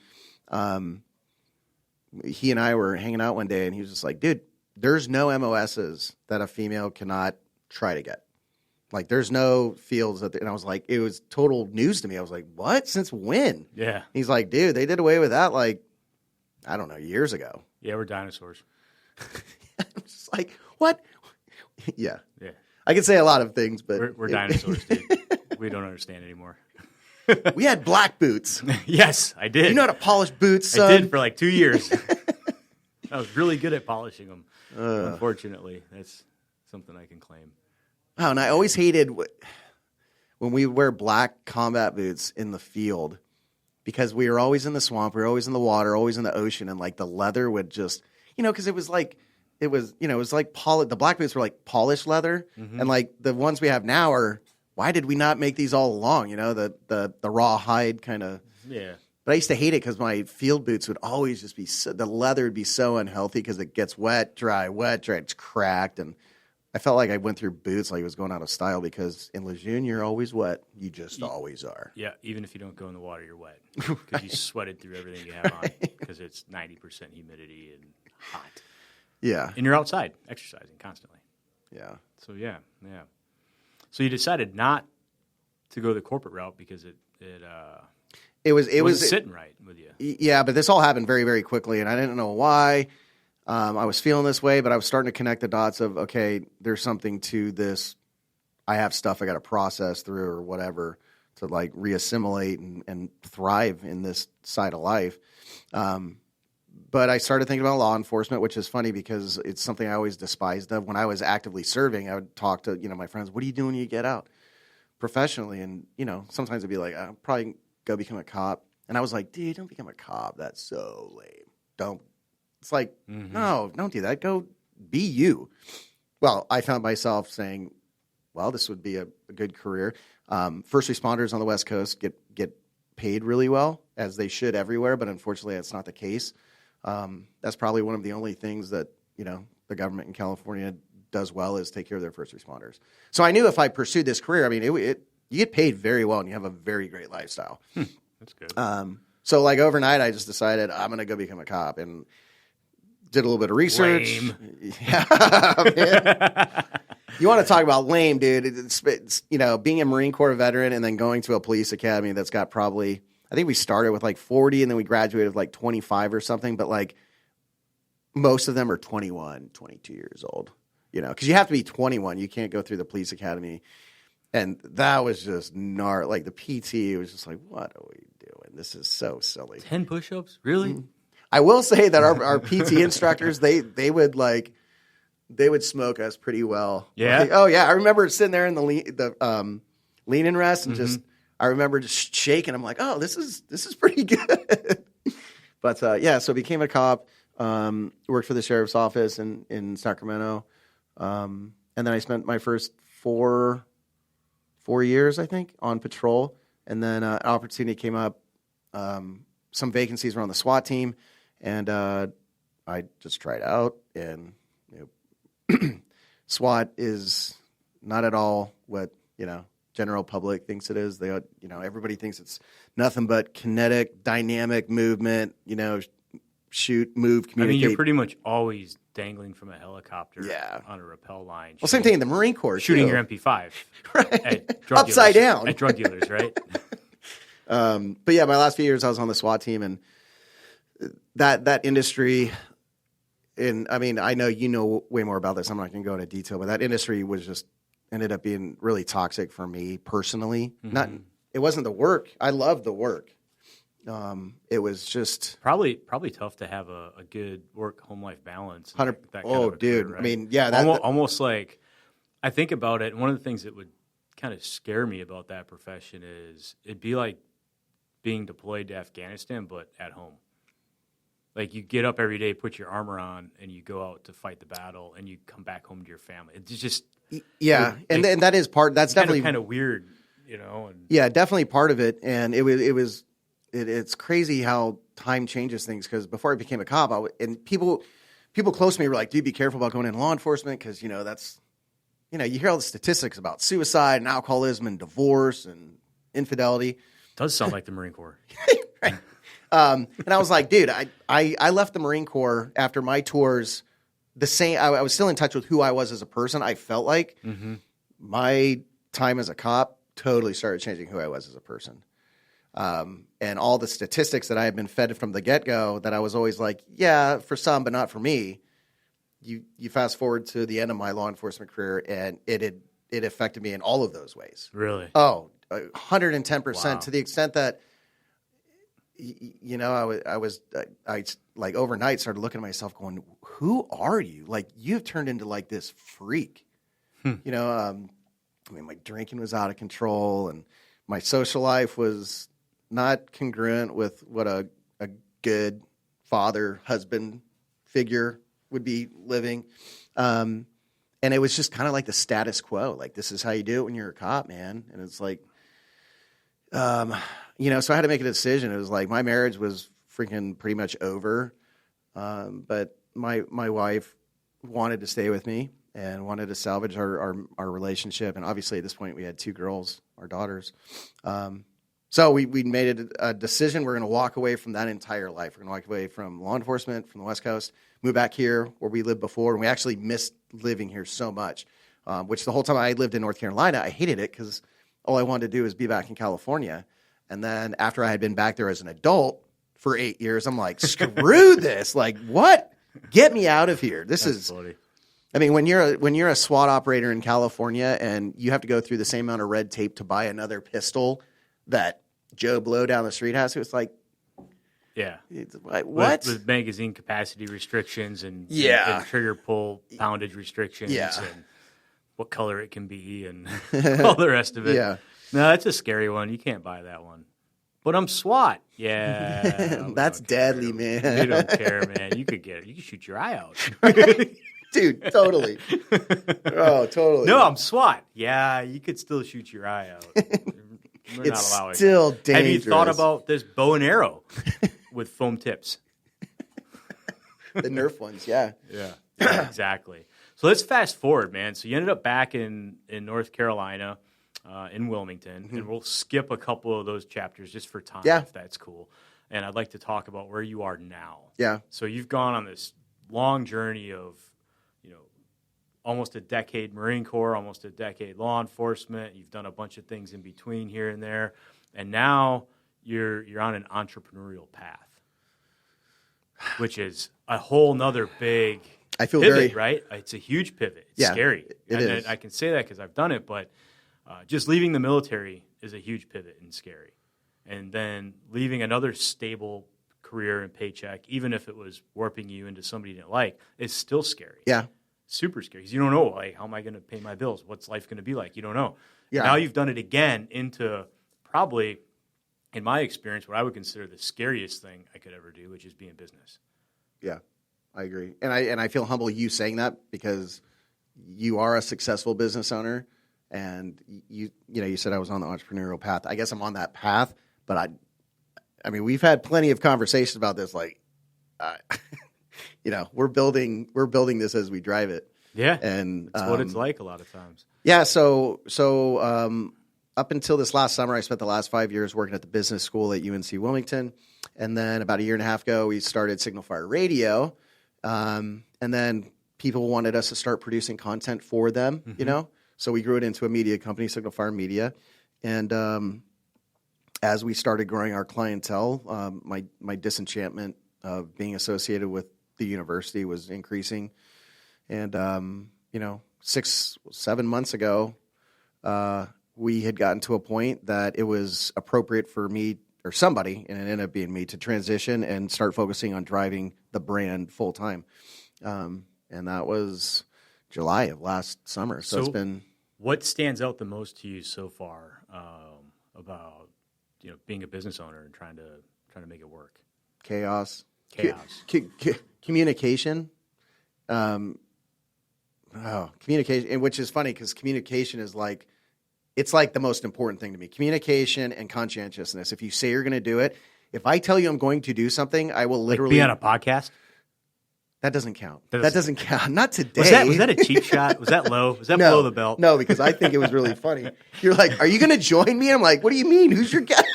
He and I were hanging out one day, and he was just like, dude, there's no MOSs that a female cannot try to get. Like, there's no fields that, and I was like, it was total news to me. I was like, what? Since when? Yeah. He's like, dude, they did away with that, like, I don't know, years ago. Yeah, we're dinosaurs. I'm just like, what? Yeah. Yeah. I could say a lot of things, but We're dinosaurs, dude. We don't understand anymore. we had black boots. Yes, I did. You know how to polish boots, son? I did for like 2 years. I was really good at polishing them. Unfortunately, that's something I can claim. Oh, and I always hated when we wear black combat boots in the field because we were always in the swamp, we were always in the water, always in the ocean, and like the leather would just, because it was like the black boots were like polished leather, and like the ones we have now are. Why did we not make these all along? The raw hide kind of. Yeah. But I used to hate it because my field boots would always just be the leather would be so unhealthy because it gets wet, dry, it's cracked, and I felt like I went through boots like it was going out of style because in Lejeune you're always wet. You just always are. Yeah, even if you don't go in the water, you're wet because you sweated through everything you have on because it's 90% humidity and hot. Yeah. And you're outside exercising constantly. Yeah. So yeah. So you decided not to go the corporate route because it was sitting right with you. Yeah, but this all happened very, very quickly, and I didn't know why. I was feeling this way, but I was starting to connect the dots of, okay, there's something to this. I have stuff I got to process through or whatever to like reassimilate and thrive in this side of life. But I started thinking about law enforcement, which is funny because it's something I always despised of. When I was actively serving, I would talk to, my friends, what are you doing when you get out? professionally, and sometimes it'd be like, I'll probably go become a cop, and I was like, dude, don't become a cop. That's so lame. Don't. It's like, no, don't do that. Go be you. Well, I found myself saying, well, this would be a good career. First responders on the West Coast get paid really well, as they should everywhere, but unfortunately that's not the case. That's probably one of the only things that the government in California does well, is take care of their first responders. So I knew if I pursued this career, I mean, you get paid very well and you have a very great lifestyle. That's good. So like overnight, I just decided I'm going to go become a cop, and did a little bit of research. Lame. Yeah, man. You want to talk about lame, dude? It's being a Marine Corps veteran and then going to a police academy that's got probably, I think we started with like 40 and then we graduated with like 25 or something, but like most of them are 21, 22 years old, because you have to be 21. You can't go through the police academy. And that was just like the PT was just like, what are we doing? This is so silly. 10 push-ups? Really? Mm-hmm. I will say that our PT instructors, they would smoke us pretty well. Yeah. Like, oh yeah. I remember sitting there in the lean and rest and I remember just shaking. I'm like, oh, this is pretty good. But so became a cop, worked for the sheriff's office in Sacramento. And then I spent my first four years, I think, on patrol. And then an opportunity came up. Some vacancies were on the SWAT team. And I just tried out, and SWAT is not at all what general public thinks it is. They everybody thinks it's nothing but kinetic, dynamic movement. Shoot, move, communicate. I mean, you're pretty much always dangling from a helicopter on a rappel line. Well, same thing in the Marine Corps. Shooting too. your MP5 right at drug upside dealers, down at drug dealers, right? But yeah, my last few years I was on the SWAT team, and that industry, and I mean, I know you know way more about this. I'm not going to go into detail, but that industry was just ended up being really toxic for me personally. It wasn't the work. I loved the work. It was just probably tough to have a good work home life balance. Dude. Career, right? I mean, yeah, almost like I think about it. And one of the things that would kind of scare me about that profession is it'd be like being deployed to Afghanistan, but at home. Like you get up every day, put your armor on, and you go out to fight the battle, and you come back home to your family. It's just and that is part. That's definitely kind of weird, And yeah, definitely part of it. And it's crazy how time changes things. Because before I became a cop, and people close to me were like, "Dude, be careful about going into law enforcement because that's you hear all the statistics about suicide and alcoholism and divorce and infidelity." Does sound like the Marine Corps. Right. And I was like, dude, I left the Marine Corps after my tours. The same, I was still in touch with who I was as a person. I felt like my time as a cop totally started changing who I was as a person. And all the statistics that I had been fed from the get-go that I was always like, yeah, for some, but not for me. You fast forward to the end of my law enforcement career, and it affected me in all of those ways. Really? Oh, 110%. Wow. To the extent that I like overnight started looking at myself going, who are you? Like you've turned into like this freak, I mean, my drinking was out of control and my social life was not congruent with what a good father, husband figure would be living. And it was just kind of like the status quo. Like, this is how you do it when you're a cop, man. And it's like, so I had to make a decision. It was like my marriage was freaking pretty much over. But my wife wanted to stay with me and wanted to salvage our relationship. And obviously at this point we had 2 girls, our daughters. So we made a decision. We're going to walk away from that entire life. We're going to walk away from law enforcement, from the West Coast, move back here where we lived before. And we actually missed living here so much, which the whole time I lived in North Carolina, I hated it because all I wanted to do was be back in California. And then after I had been back there as an adult for 8 years, I'm like, screw this. Like, what? Get me out of here. This is funny. I mean, when you're a SWAT operator in California and you have to go through the same amount of red tape to buy another pistol that Joe Blow down the street has, it's like, yeah, what? With magazine capacity restrictions and yeah, and trigger pull poundage restrictions. Yeah. And what color it can be and all the rest of it. Yeah. No, that's a scary one. You can't buy that one. But I'm SWAT. Yeah. we That's don't care. deadly, man. We don't care, man. You could get it. You could shoot your eye out. Dude, totally. Oh, totally. No, I'm SWAT. Yeah, you could still shoot your eye out. We're It's not allowing still that. dangerous. Have you thought about this bow and arrow with foam tips? The Nerf ones, yeah. Yeah, exactly. So let's fast forward, man. So you ended up back in North Carolina, in Wilmington, and we'll skip a couple of those chapters just for time, Yeah. if that's cool. And I'd like to talk about where you are now. Yeah. So you've gone on this long journey of, almost a decade Marine Corps, almost a decade law enforcement. You've done a bunch of things in between here and there, and now you're on an entrepreneurial path, which is a whole nother big I feel pivot, very right? It's a huge pivot. It's Yeah, scary. it is. I can say that because I've done it, but just leaving the military is a huge pivot and scary. And then leaving another stable career and paycheck, even if it was warping you into somebody you didn't like, is still scary. Yeah. Super scary. 'Cause you don't know, like, how am I going to pay my bills? What's life going to be like? You don't know. Yeah. Now you've done it again into probably, in my experience, what I would consider the scariest thing I could ever do, which is be in business. Yeah, I agree. And I feel humble you saying that because you are a successful business owner and you said I was on the entrepreneurial path. I guess I'm on that path, but I mean, we've had plenty of conversations about this. Like, we're building this as we drive it. Yeah. And That's what it's like a lot of times. Yeah. So up until this last summer, I spent the last 5 years working at the business school at UNC Wilmington. And then about a year and a half ago, we started Signal Fire Radio. And then people wanted us to start producing content for them, So we grew it into a media company, Signal Fire Media. And as we started growing our clientele, my disenchantment of being associated with the university was increasing. And, 6-7 months ago, we had gotten to a point that it was appropriate for me or somebody, and it ended up being me, to transition and start focusing on driving the brand full time. And that was July of last summer. So it's been. What stands out the most to you so far about being a business owner and trying to make it work? Chaos. Communication, Communication. Communication, which is funny because communication is it's like the most important thing to me. Communication and conscientiousness. If you say you're going to do it, if I tell you I'm going to do something, I will literally be on a podcast. That doesn't count. That doesn't count. Not today. Was that a cheap shot? Was that low? Was that No, below the belt? No, because I think it was really funny. You're like, "Are you going to join me?" I'm like, "What do you mean? Who's your guest?"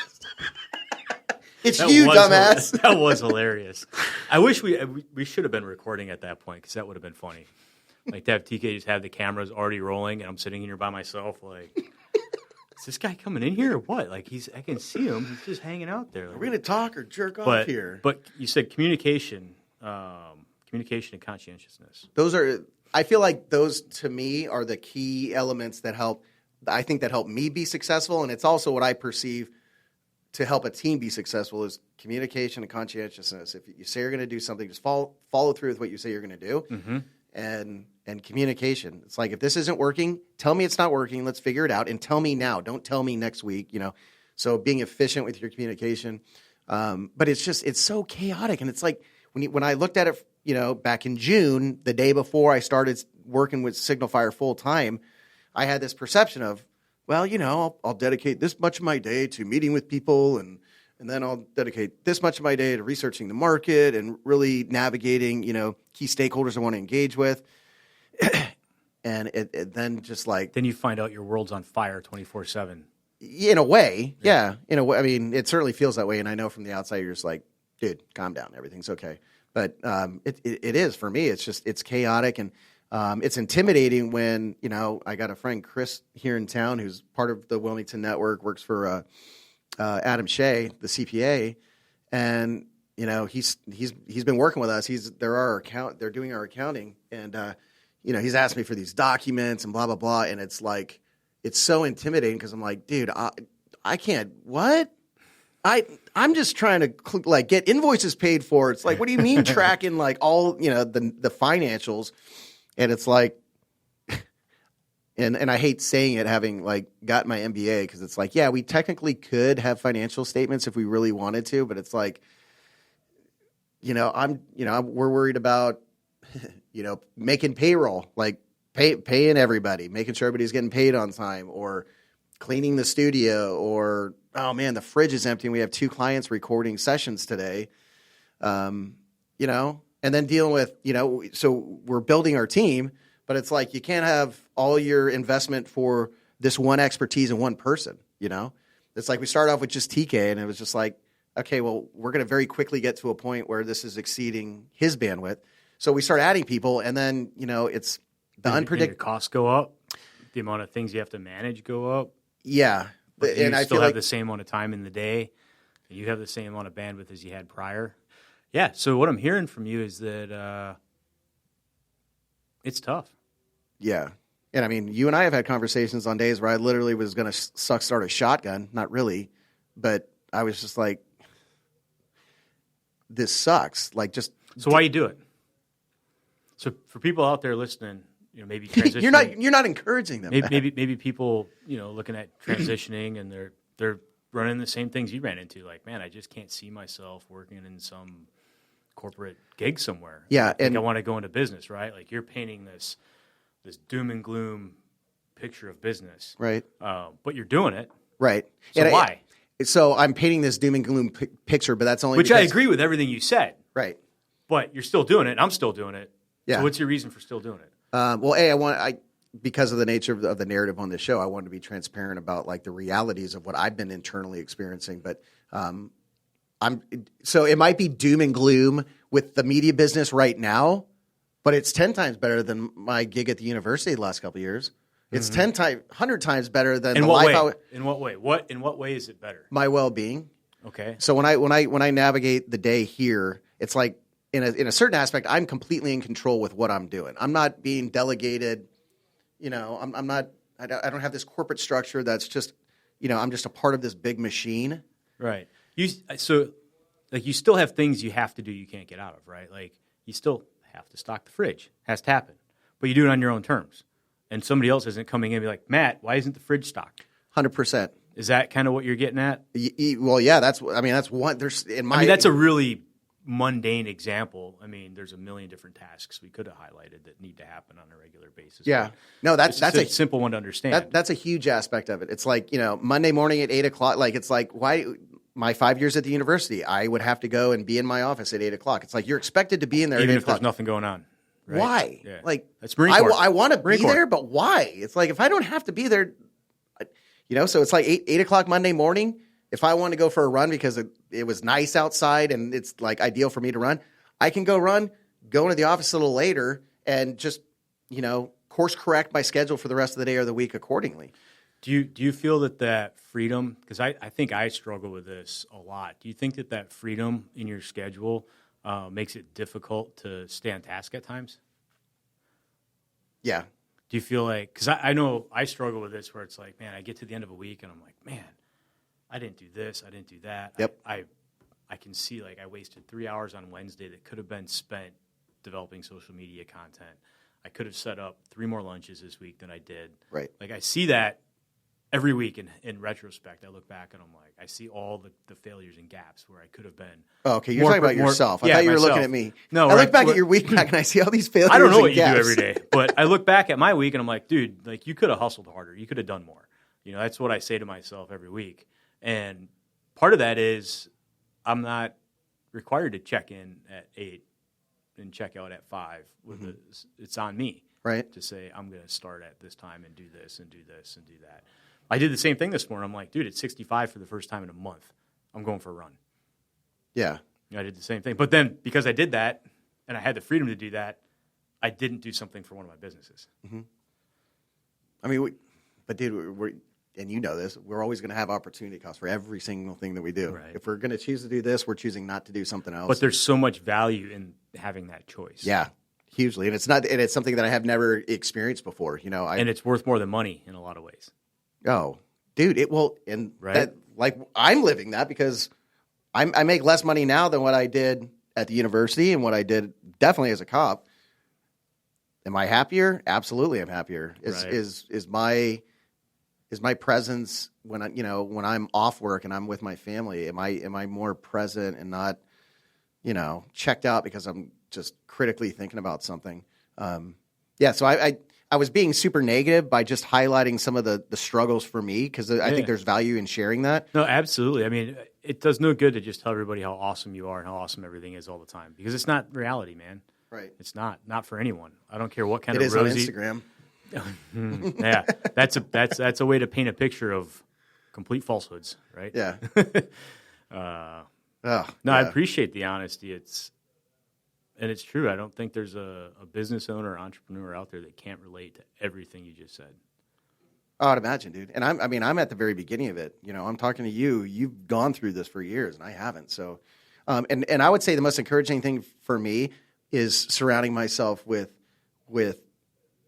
It's you, dumbass. That was hilarious. I wish we should have been recording at that point because that would have been funny. Like to have TK just have the cameras already rolling and I'm sitting here by myself like, is this guy coming in here or what? Like I can see him. He's just hanging out there. Like, Are we going to talk or jerk off here? But you said communication and conscientiousness. I feel like those to me are the key elements that help me be successful. And it's also what I perceive to help a team be successful is communication and conscientiousness. If you say you're going to do something, just follow through with what you say you're going to do. Mm-hmm. And communication. It's like, if this isn't working, tell me it's not working. Let's figure it out and tell me now. Don't tell me next week, So being efficient with your communication. But it's so chaotic. And it's like when I looked at it, back in June, the day before I started working with Signal Fire full time, I had this perception of, well, I'll dedicate this much of my day to meeting with people and then I'll dedicate this much of my day to researching the market and really navigating, key stakeholders I want to engage with. And it then just like... Then you find out your world's on fire 24/7. In a way, yeah. In a way, I mean, it certainly feels that way. And I know from the outside, you're just like, dude, calm down. Everything's okay. But it is for me. It's chaotic and it's intimidating when, I got a friend, Chris, here in town who's part of the Wilmington Network, works for Adam Shea, the CPA. And, he's been working with us. They're doing our accounting. And, he's asked me for these documents and blah, blah, blah. And it's like, it's so intimidating because I'm like, dude, I can't, what? I'm just trying to get invoices paid for. It's like, what do you mean tracking all, the financials? And it's like, And I hate saying it, having like got my MBA, because it's like, yeah, we technically could have financial statements if we really wanted to, but it's like, we're worried about, making payroll, like paying everybody, making sure everybody's getting paid on time, or cleaning the studio, or, oh man, the fridge is empty and we have 2 clients recording sessions today. And then dealing with, so we're building our team, but it's like you can't have all your investment for this one expertise in one person, It's like we started off with just TK, and it was just like, okay, well, we're going to very quickly get to a point where this is exceeding his bandwidth. So we start adding people, and then, it's the unpredictable. Costs go up, the amount of things you have to manage go up. Yeah. But you still have the same amount of time in the day. You have the same amount of bandwidth as you had prior. Yeah, so what I'm hearing from you is that it's tough. Yeah. And I mean, you and I have had conversations on days where I literally was going to start a shotgun. Not really, but I was just like, this sucks. Like, just. So why you do it? So for people out there listening, maybe transitioning. you're not encouraging them. Maybe people, looking at transitioning, and they're running the same things you ran into. Like, man, I just can't see myself working in some corporate gig somewhere. Yeah, I want to go into business, right? Like, you're painting this doom and gloom picture of business, right? But you're doing it, right? So why? So I'm painting this doom and gloom picture, but that's only which I agree with everything you said, right? But you're still doing it, and I'm still doing it. Yeah. So what's your reason for still doing it? Well, because of the nature of the narrative on this show, I wanted to be transparent about like the realities of what I've been internally experiencing. But so it might be doom and gloom with the media business right now, but it's 10 times better than my gig at the university the last couple of years. It's 100 times better than In what way? In what way? In what way is it better? My well-being. Okay. So when I navigate the day here, it's like in a certain aspect, I'm completely in control with what I'm doing. I'm not being delegated. I'm not. I don't have this corporate structure that's just. I'm just a part of this big machine. Right. You still have things you have to do you can't get out of, right? Like, you still have to stock the fridge. Has to happen. But you do it on your own terms. And somebody else isn't coming in and be like, Matt, why isn't the fridge stocked? 100%. Is that kind of what you're getting at? Well, yeah, that's one. That's a really mundane example. I mean, there's a million different tasks we could have highlighted that need to happen on a regular basis. Yeah. No, that's a simple one to understand. That's a huge aspect of it. It's like, Monday morning at 8:00, like, it's like, why my 5 years at the university, I would have to go and be in my office at 8:00. It's like, you're expected to be in there even at 8:00. if there's nothing going on. Right? Why? Yeah. Like, that's Marine Corps. I want to be Corps. there, but why? It's like, if I don't have to be there, so it's like 8:00 Monday morning. If I want to go for a run because it was nice outside and it's like ideal for me to run, I can go run, go into the office a little later, and just, course correct my schedule for the rest of the day or the week accordingly. Do you feel that freedom, because I think I struggle with this a lot. Do you think that freedom in your schedule makes it difficult to stay on task at times? Yeah. Do you feel like, because I know I struggle with this where it's like, man, I get to the end of a week and I'm like, man, I didn't do this, I didn't do that. Yep. I can see like I wasted 3 hours on Wednesday that could have been spent developing social media content. I could have set up 3 more lunches this week than I did. Right. Like, I see that every week in retrospect. I look back and I'm like, I see all the failures and gaps where I could have been. Oh, okay. You're talking about yourself. I thought you were looking at me. No, I look back at your week back and I see all these failures. I don't know and what you gaps. do every day, but I look back at my week and I'm like, dude, like, you could have hustled harder. You could have done more. That's what I say to myself every week. And part of that is I'm not required to check in at 8 and check out at 5. It's on me, right, to say I'm going to start at this time and do this and do this and do that. I did the same thing this morning. I'm like, dude, it's 65 for the first time in a month. I'm going for a run. Yeah. I did the same thing. But then because I did that and I had the freedom to do that, I didn't do something for one of my businesses. Mm-hmm. I mean, but dude, and you know this, we're always going to have opportunity costs for every single thing that we do. Right. If we're going to choose to do this, we're choosing not to do something else. But there's so much value in having that choice. Yeah, hugely. And it's something that I have never experienced before. And it's worth more than money in a lot of ways. Oh, dude, right? I'm living that because I make less money now than what I did at the university and what I did definitely as a cop. Am I happier? Absolutely, I'm happier. Right. Is my presence when when I'm off work and I'm with my family? Am I more present and not checked out because I'm just critically thinking about something? So I was being super negative by just highlighting some of the struggles for me because I think there's value in sharing that. No, absolutely. I mean, it does no good to just tell everybody how awesome you are and how awesome everything is all the time because it's not reality, man. Right. It's not for anyone. I don't care what kind It of is rosy. on Instagram. Yeah, that's a way to paint a picture of complete falsehoods, right? Yeah. I appreciate the honesty. It's true. I don't think there's a business owner or entrepreneur out there that can't relate to everything you just said. Oh, I'd imagine, dude. And I'm at the very beginning of it. I'm talking to you. You've gone through this for years, and I haven't. So, and I would say the most encouraging thing for me is surrounding myself with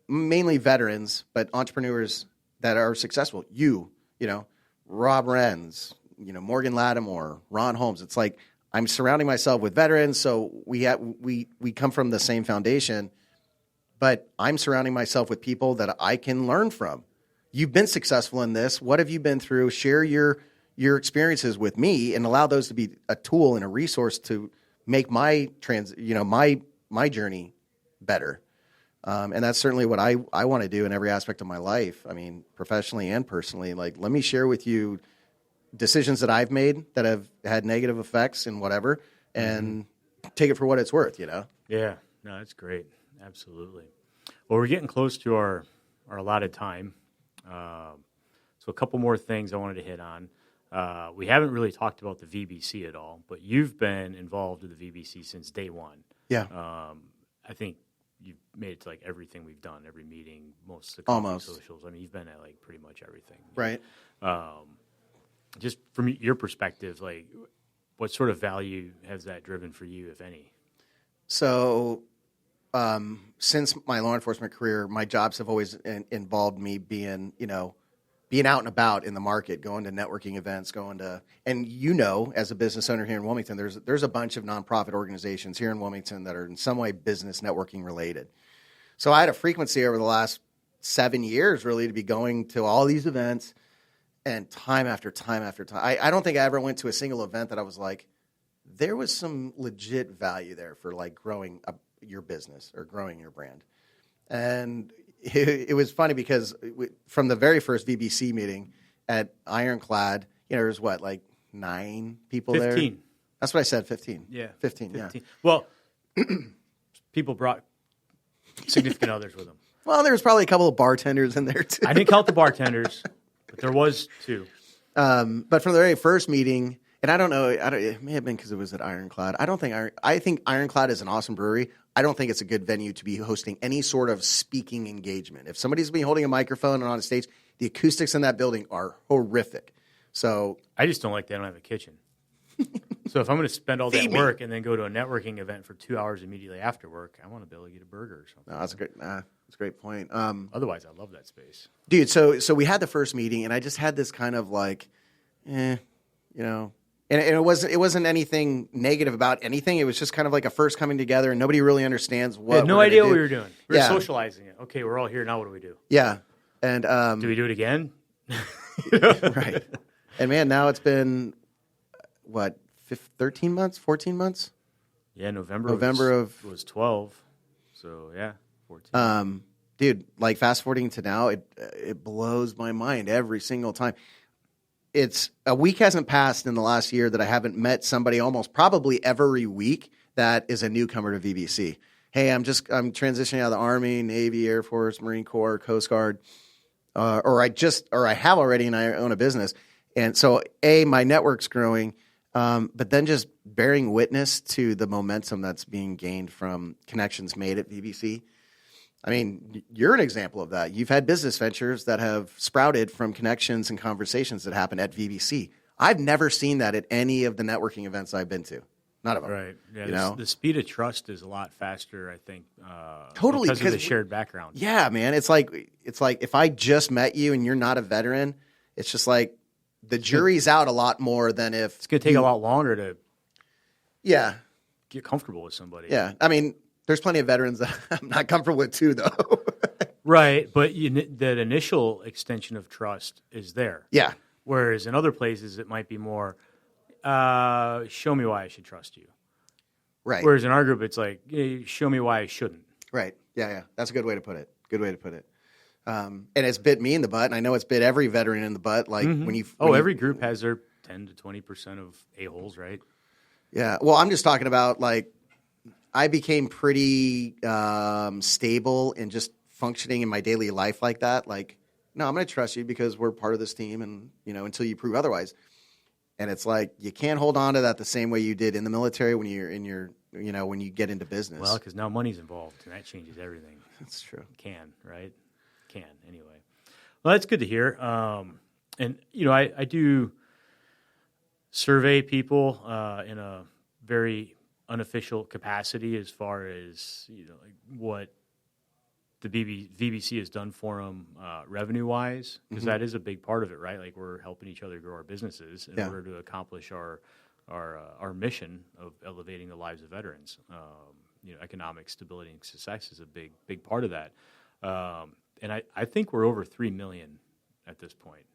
mainly veterans, but entrepreneurs that are successful. Rob Renz, Morgan Lattimore, Ron Holmes. It's like I'm surrounding myself with veterans, so we come from the same foundation, but I'm surrounding myself with people that I can learn from. You've been successful in this. What have you been through? Share your experiences with me and allow those to be a tool and a resource to make my my journey better. And that's certainly what I want to do in every aspect of my life. I mean, professionally and personally. Like, let me share with you decisions that I've made that have had negative effects and whatever, and take it for what it's worth, Yeah, no, that's great. Absolutely. Well, we're getting close to our allotted time. So a couple more things I wanted to hit on. We haven't really talked about the VBC at all, but you've been involved with the VBC since day one. Yeah. I think you've made it to like everything we've done, every meeting, most of the company Almost. socials. I mean, you've been at like pretty much everything. Right. Just from your perspective, like what sort of value has that driven for you, if any? So, since my law enforcement career, my jobs have always involved me being out and about in the market, going to networking events, and as a business owner here in Wilmington, there's a bunch of nonprofit organizations here in Wilmington that are in some way business networking related. So I had a frequency over the last 7 years really to be going to all these events, and time after time after time. I don't think I ever went to a single event that I was like, there was some legit value there for like growing up your business or growing your brand. And it was funny because from the very first VBC meeting at Ironclad, there's like 9 people 15. there. That's what I said, 15. Yeah. 15, yeah. Well, people brought significant others with them. Well, there was probably a couple of bartenders in there too. I didn't count the bartenders, but there was 2. But from the very first meeting, and I don't know, it may have been because it was at Ironclad. I think Ironclad is an awesome brewery. I don't think it's a good venue to be hosting any sort of speaking engagement. If somebody's been holding a microphone and on a stage, the acoustics in that building are horrific. So I just don't like they don't have a kitchen. So if I'm going to spend all that Feed me. work and then go to a networking event for 2 hours immediately after work, I want to be able to get a burger or something. no, that's a great point. Otherwise, I love that space. Dude, so we had the first meeting, and I just had this kind of like, and it wasn't anything negative about anything. It was just kind of like a first coming together, and nobody really understands what. We had no we're idea gonna what do. we were doing. We were Yeah. socializing it. Okay, we're all here now. What do we do? Yeah, and Do we do it again? right. And man, now it's been what 13 months, 14 months. Yeah, November was 12. So yeah, 14. Dude, like fast forwarding to now, it blows my mind every single time. It's a week hasn't passed in the last year that I haven't met somebody almost probably every week that is a newcomer to VBC. Hey, I'm transitioning out of the Army, Navy, Air Force, Marine Corps, Coast Guard, or I have already and I own a business. And so my network's growing, but then just bearing witness to the momentum that's being gained from connections made at VBC. I mean, you're an example of that. You've had business ventures that have sprouted from connections and conversations that happen at VBC. I've never seen that at any of the networking events I've been to. None of them. Right. Yeah. The speed of trust is a lot faster, I think. Totally, because of the shared background. Yeah, man. It's like if I just met you and you're not a veteran, it's just like the jury's out a lot more than if It's going to take a lot longer to Yeah. get comfortable with somebody. Yeah. I mean, There's plenty of veterans that I'm not comfortable with too, though. Right, but that initial extension of trust is there. Yeah. Whereas in other places, it might be more, show me why I should trust you. Right. Whereas in our group, it's like, show me why I shouldn't. Right. Yeah. That's a good way to put it. And it's bit me in the butt, and I know it's bit every veteran in the butt. Like when you. Every group has their 10 to 20% of a-holes, right? Yeah. Well, I'm just talking about like I became pretty stable and just functioning in my daily life like that. Like, no, I'm going to trust you because we're part of this team, and until you prove otherwise. And it's like you can't hold on to that the same way you did in the military when you're in your, when you get into business. Well, because now money's involved, and that changes everything. That's true. Can, right? Can, anyway. Well, that's good to hear. And, I do survey people in a very unofficial capacity as far as, like what the VBC has done for them revenue-wise, because that is a big part of it, right? Like we're helping each other grow our businesses in order to accomplish our mission of elevating the lives of veterans. Economic stability and success is a big part of that. And I think we're over $3 million at this point.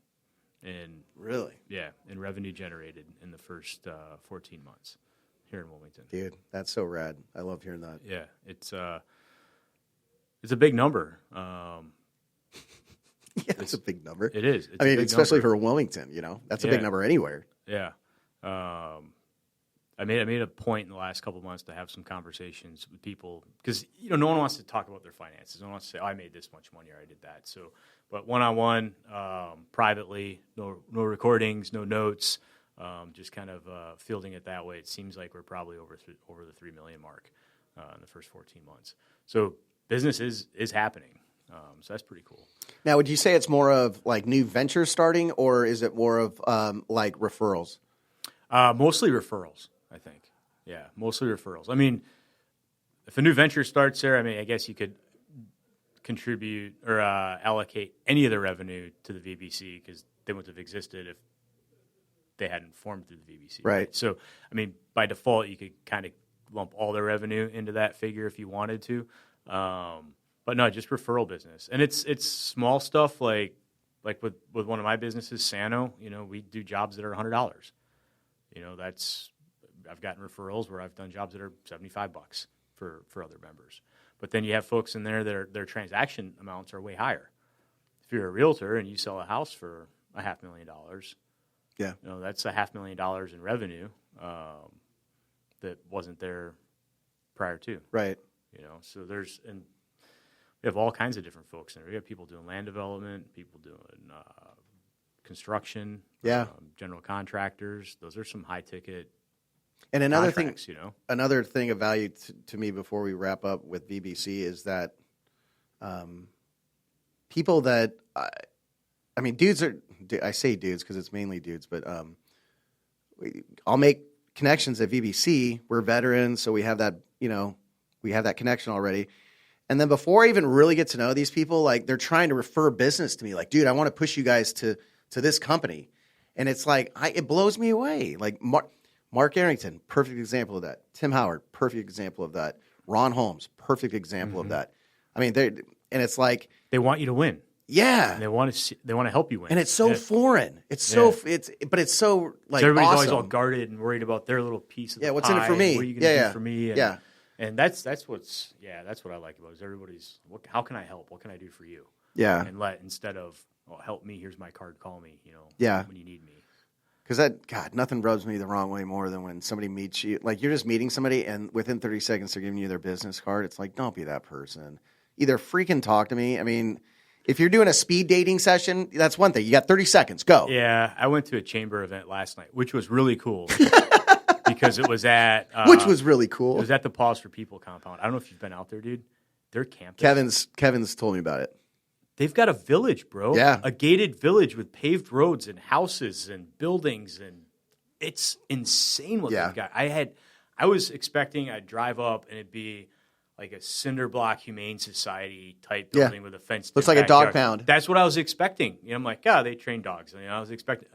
And really? Yeah, in revenue generated in the first 14 months here in Wilmington. Dude, that's so rad. I love hearing that. Yeah, it's a big number. It's a big number. It is. I mean, especially for Wilmington, that's a big number anywhere. Yeah. I made a point in the last couple of months to have some conversations with people because no one wants to talk about their finances. No one wants to say, "Oh, I made this much money or I did that." So, but one-on-one, privately, no recordings, no notes, just kind of fielding it that way. It seems like we're probably over the 3 million mark in the first 14 months. So business is happening. So that's pretty cool. Now, would you say it's more of like new ventures starting, or is it more of like referrals? Mostly referrals, I think. Yeah, mostly referrals. I mean, if a new venture starts there, I guess you could contribute or allocate any of the revenue to the VBC because they wouldn't have existed if they hadn't formed through the VBC. Right. So, by default, you could kind of lump all their revenue into that figure if you wanted to. But no, just referral business. And it's small stuff like with one of my businesses, Sano, we do jobs that are $100. I've gotten referrals where I've done jobs that are $75 for other members. But then you have folks in there that their transaction amounts are way higher. If you're a realtor and you sell a house for $500,000, that's $500,000 in revenue that wasn't there prior to. Right. So we have all kinds of different folks in there. We have people doing land development, people doing construction, general contractors. Those are some high ticket. And another thing, another thing of value to me before we wrap up with VBC is that people that dudes are. I say dudes because it's mainly dudes, but I'll make connections at VBC. We're veterans, so we have that. We have that connection already. And then before I even really get to know these people, like they're trying to refer business to me. Like, dude, I want to push you guys to this company. And it's like, it blows me away. Like Mark Arrington, perfect example of that. Tim Howard, perfect example of that. Ron Holmes, perfect example of that. And it's like they want you to win. Yeah. And they want to help you win. And it's so foreign. It's so but it's so like everybody's awesome. Always all guarded and worried about their little piece of the what's pie. in it for me? What are you going to do for me? And, And that's what I like about it, is everybody's, how can I help? What can I do for you? Yeah. And instead of, help me, here's my card, call me, when you need me. Because nothing rubs me the wrong way more than when somebody meets you. Like, you're just meeting somebody, and within 30 seconds, they're giving you their business card. It's like, don't be that person. Either freaking talk to me. If you're doing a speed dating session, that's one thing. You got 30 seconds. Go. Yeah, I went to a chamber event last night, which was really cool. Because it was at... which was really cool. It was at the Pause for People compound. I don't know if you've been out there, dude. Their campus... Kevin's told me about it. They've got a village, bro. Yeah. A gated village with paved roads and houses and buildings, and it's insane what they've got. I was expecting I'd drive up and it'd be like a cinder block Humane Society type building with a fence. Looks like a dog pound. That's what I was expecting. I'm like, they train dogs. I was expecting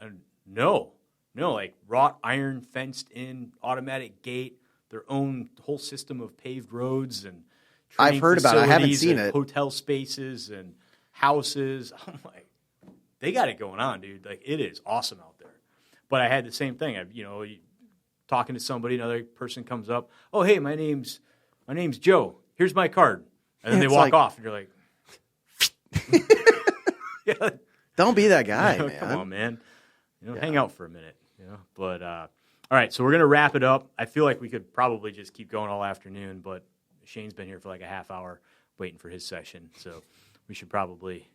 no, like wrought iron fenced in automatic gate, their own whole system of paved roads, and training I've heard about it. I haven't facilities seen and it. hotel spaces and houses. I'm like, they got it going on, dude. Like, it is awesome out there. But I had the same thing. Talking to somebody, another person comes up. Oh, hey, my name's Joe. Here's my card. And then they walk off, and you're like, yeah. Don't be that guy, man. Come on, man. Hang out for a minute. But all right, so we're gonna wrap it up. I feel like we could probably just keep going all afternoon, but Shane's been here for like a half hour waiting for his session, so we should probably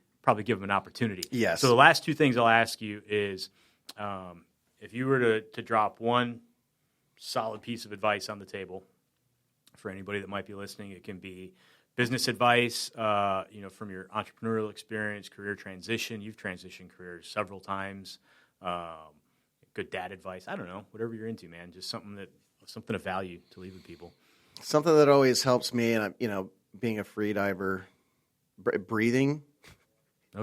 give him an opportunity. Yes. So the last two things I'll ask you is, if you were to drop one solid piece of advice on the table for anybody that might be listening, it can be business advice, from your entrepreneurial experience, career transition. You've transitioned careers several times. Good dad advice. I don't know, whatever you're into, man. Just something of value to leave with people. Something that always helps me, and being a free diver, breathing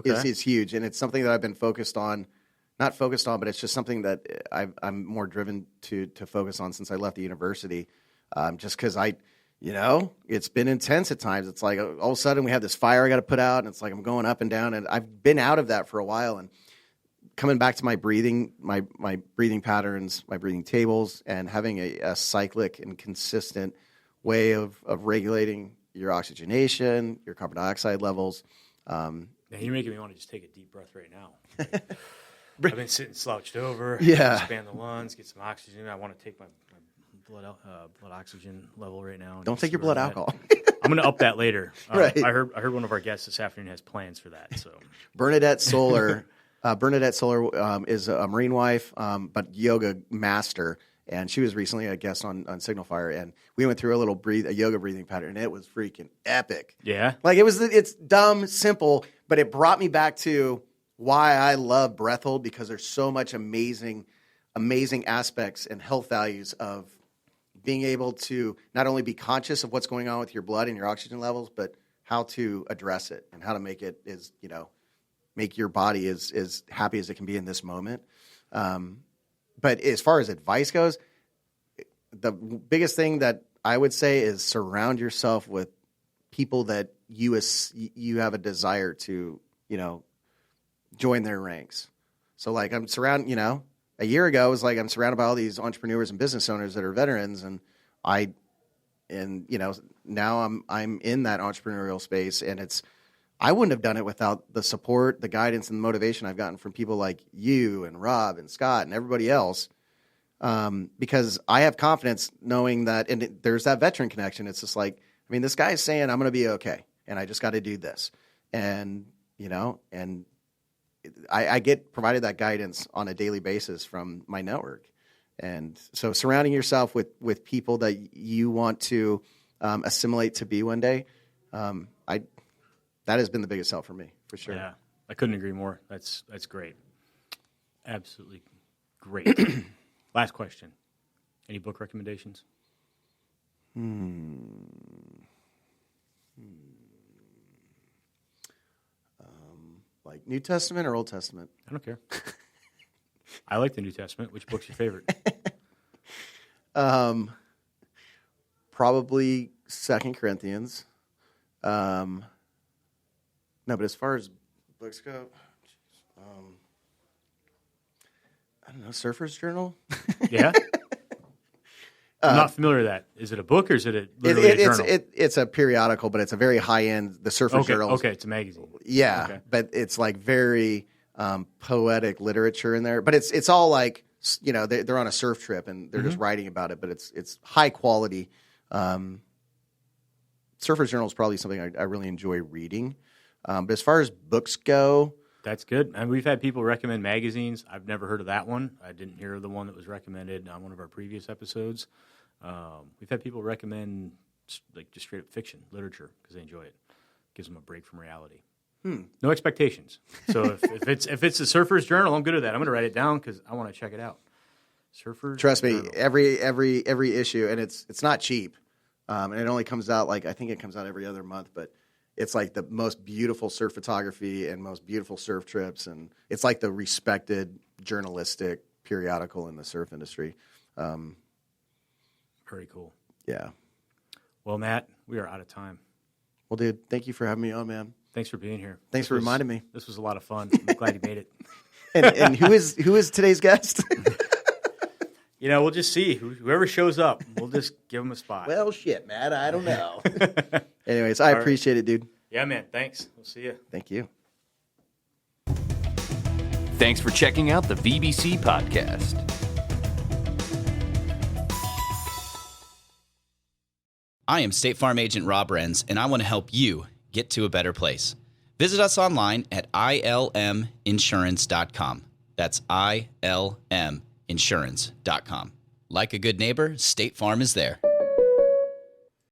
is huge, and it's something that I've been not focused on, but it's just something that I'm more driven to focus on since I left the university. Just because it's been intense at times. It's like all of a sudden we have this fire I got to put out, and it's like I'm going up and down, and I've been out of that for a while, and coming back to my breathing, my breathing patterns, my breathing tables, and having a cyclic and consistent way of regulating your oxygenation, your carbon dioxide levels. Now you're making me want to just take a deep breath right now. I've been sitting slouched over. Yeah. Expand the lungs, get some oxygen. I want to take my blood oxygen level right now. Don't take your blood alcohol. I'm going to up that later. Right. I heard one of our guests this afternoon has plans for that. So Bernadette Solar is a Marine wife, but yoga master, and she was recently a guest on Signal Fire, and we went through a yoga breathing pattern, and it was freaking epic. Yeah, like it's dumb, simple, but it brought me back to why I love breath hold, because there's so much amazing aspects and health values of being able to not only be conscious of what's going on with your blood and your oxygen levels, but how to address it and how to make it make your body as happy as it can be in this moment. But as far as advice goes, the biggest thing that I would say is surround yourself with people that you have a desire to, join their ranks. So like I'm surrounded, a year ago, it was like I'm surrounded by all these entrepreneurs and business owners that are veterans, and now I'm in that entrepreneurial space, and I wouldn't have done it without the support, the guidance, and the motivation I've gotten from people like you and Rob and Scott and everybody else, because I have confidence knowing that, and there's that veteran connection. It's just like, this guy is saying I'm going to be okay, and I just got to do this, and I get provided that guidance on a daily basis from my network. And so surrounding yourself with people that you want to assimilate to be one day, that has been the biggest help for me, for sure. Yeah, I couldn't agree more. That's great. Absolutely great. Last question. Any book recommendations? Like New Testament or Old Testament? I don't care. I like the New Testament. Which book's your favorite? Probably 2 Corinthians. No, but as far as books go, I don't know, Surfer's Journal? Yeah? I'm not familiar with that. Is it a book or is it literally a journal? It's a periodical, but it's a very high-end, the Surfer's Journal. Okay, it's a magazine. Yeah, okay. But it's like very poetic literature in there. But it's all like, they're on a surf trip and they're just writing about it, but it's high quality. Surfer's Journal is probably something I really enjoy reading. But as far as books go... That's good. And we've had people recommend magazines. I've never heard of that one. I didn't hear of the one that was recommended on one of our previous episodes. We've had people recommend like just straight up fiction, literature, because they enjoy it. Gives them a break from reality. No expectations. So if it's a Surfer's Journal, I'm good at that. I'm going to write it down because I want to check it out. Surfer's Trust me, Journal. every issue, and it's not cheap. And it only comes out I think it comes out every other month, but it's like the most beautiful surf photography and most beautiful surf trips, and it's like the respected journalistic periodical in the surf industry. Very cool. Yeah. Well, Matt, we are out of time. Well, dude, thank you for having me on, man. Thanks for being here. Thanks for reminding me. This was a lot of fun. I'm glad you made it. And who is today's guest? We'll just see. Whoever shows up, we'll just give them a spot. Well, shit, Matt. I don't know. Anyways, I appreciate it, dude. Yeah, man. Thanks. We'll see you. Thank you. Thanks for checking out the VBC podcast. I am State Farm Agent Rob Renz, and I want to help you get to a better place. Visit us online at ilminsurance.com. That's ilminsurance.com. Like a good neighbor, State Farm is there.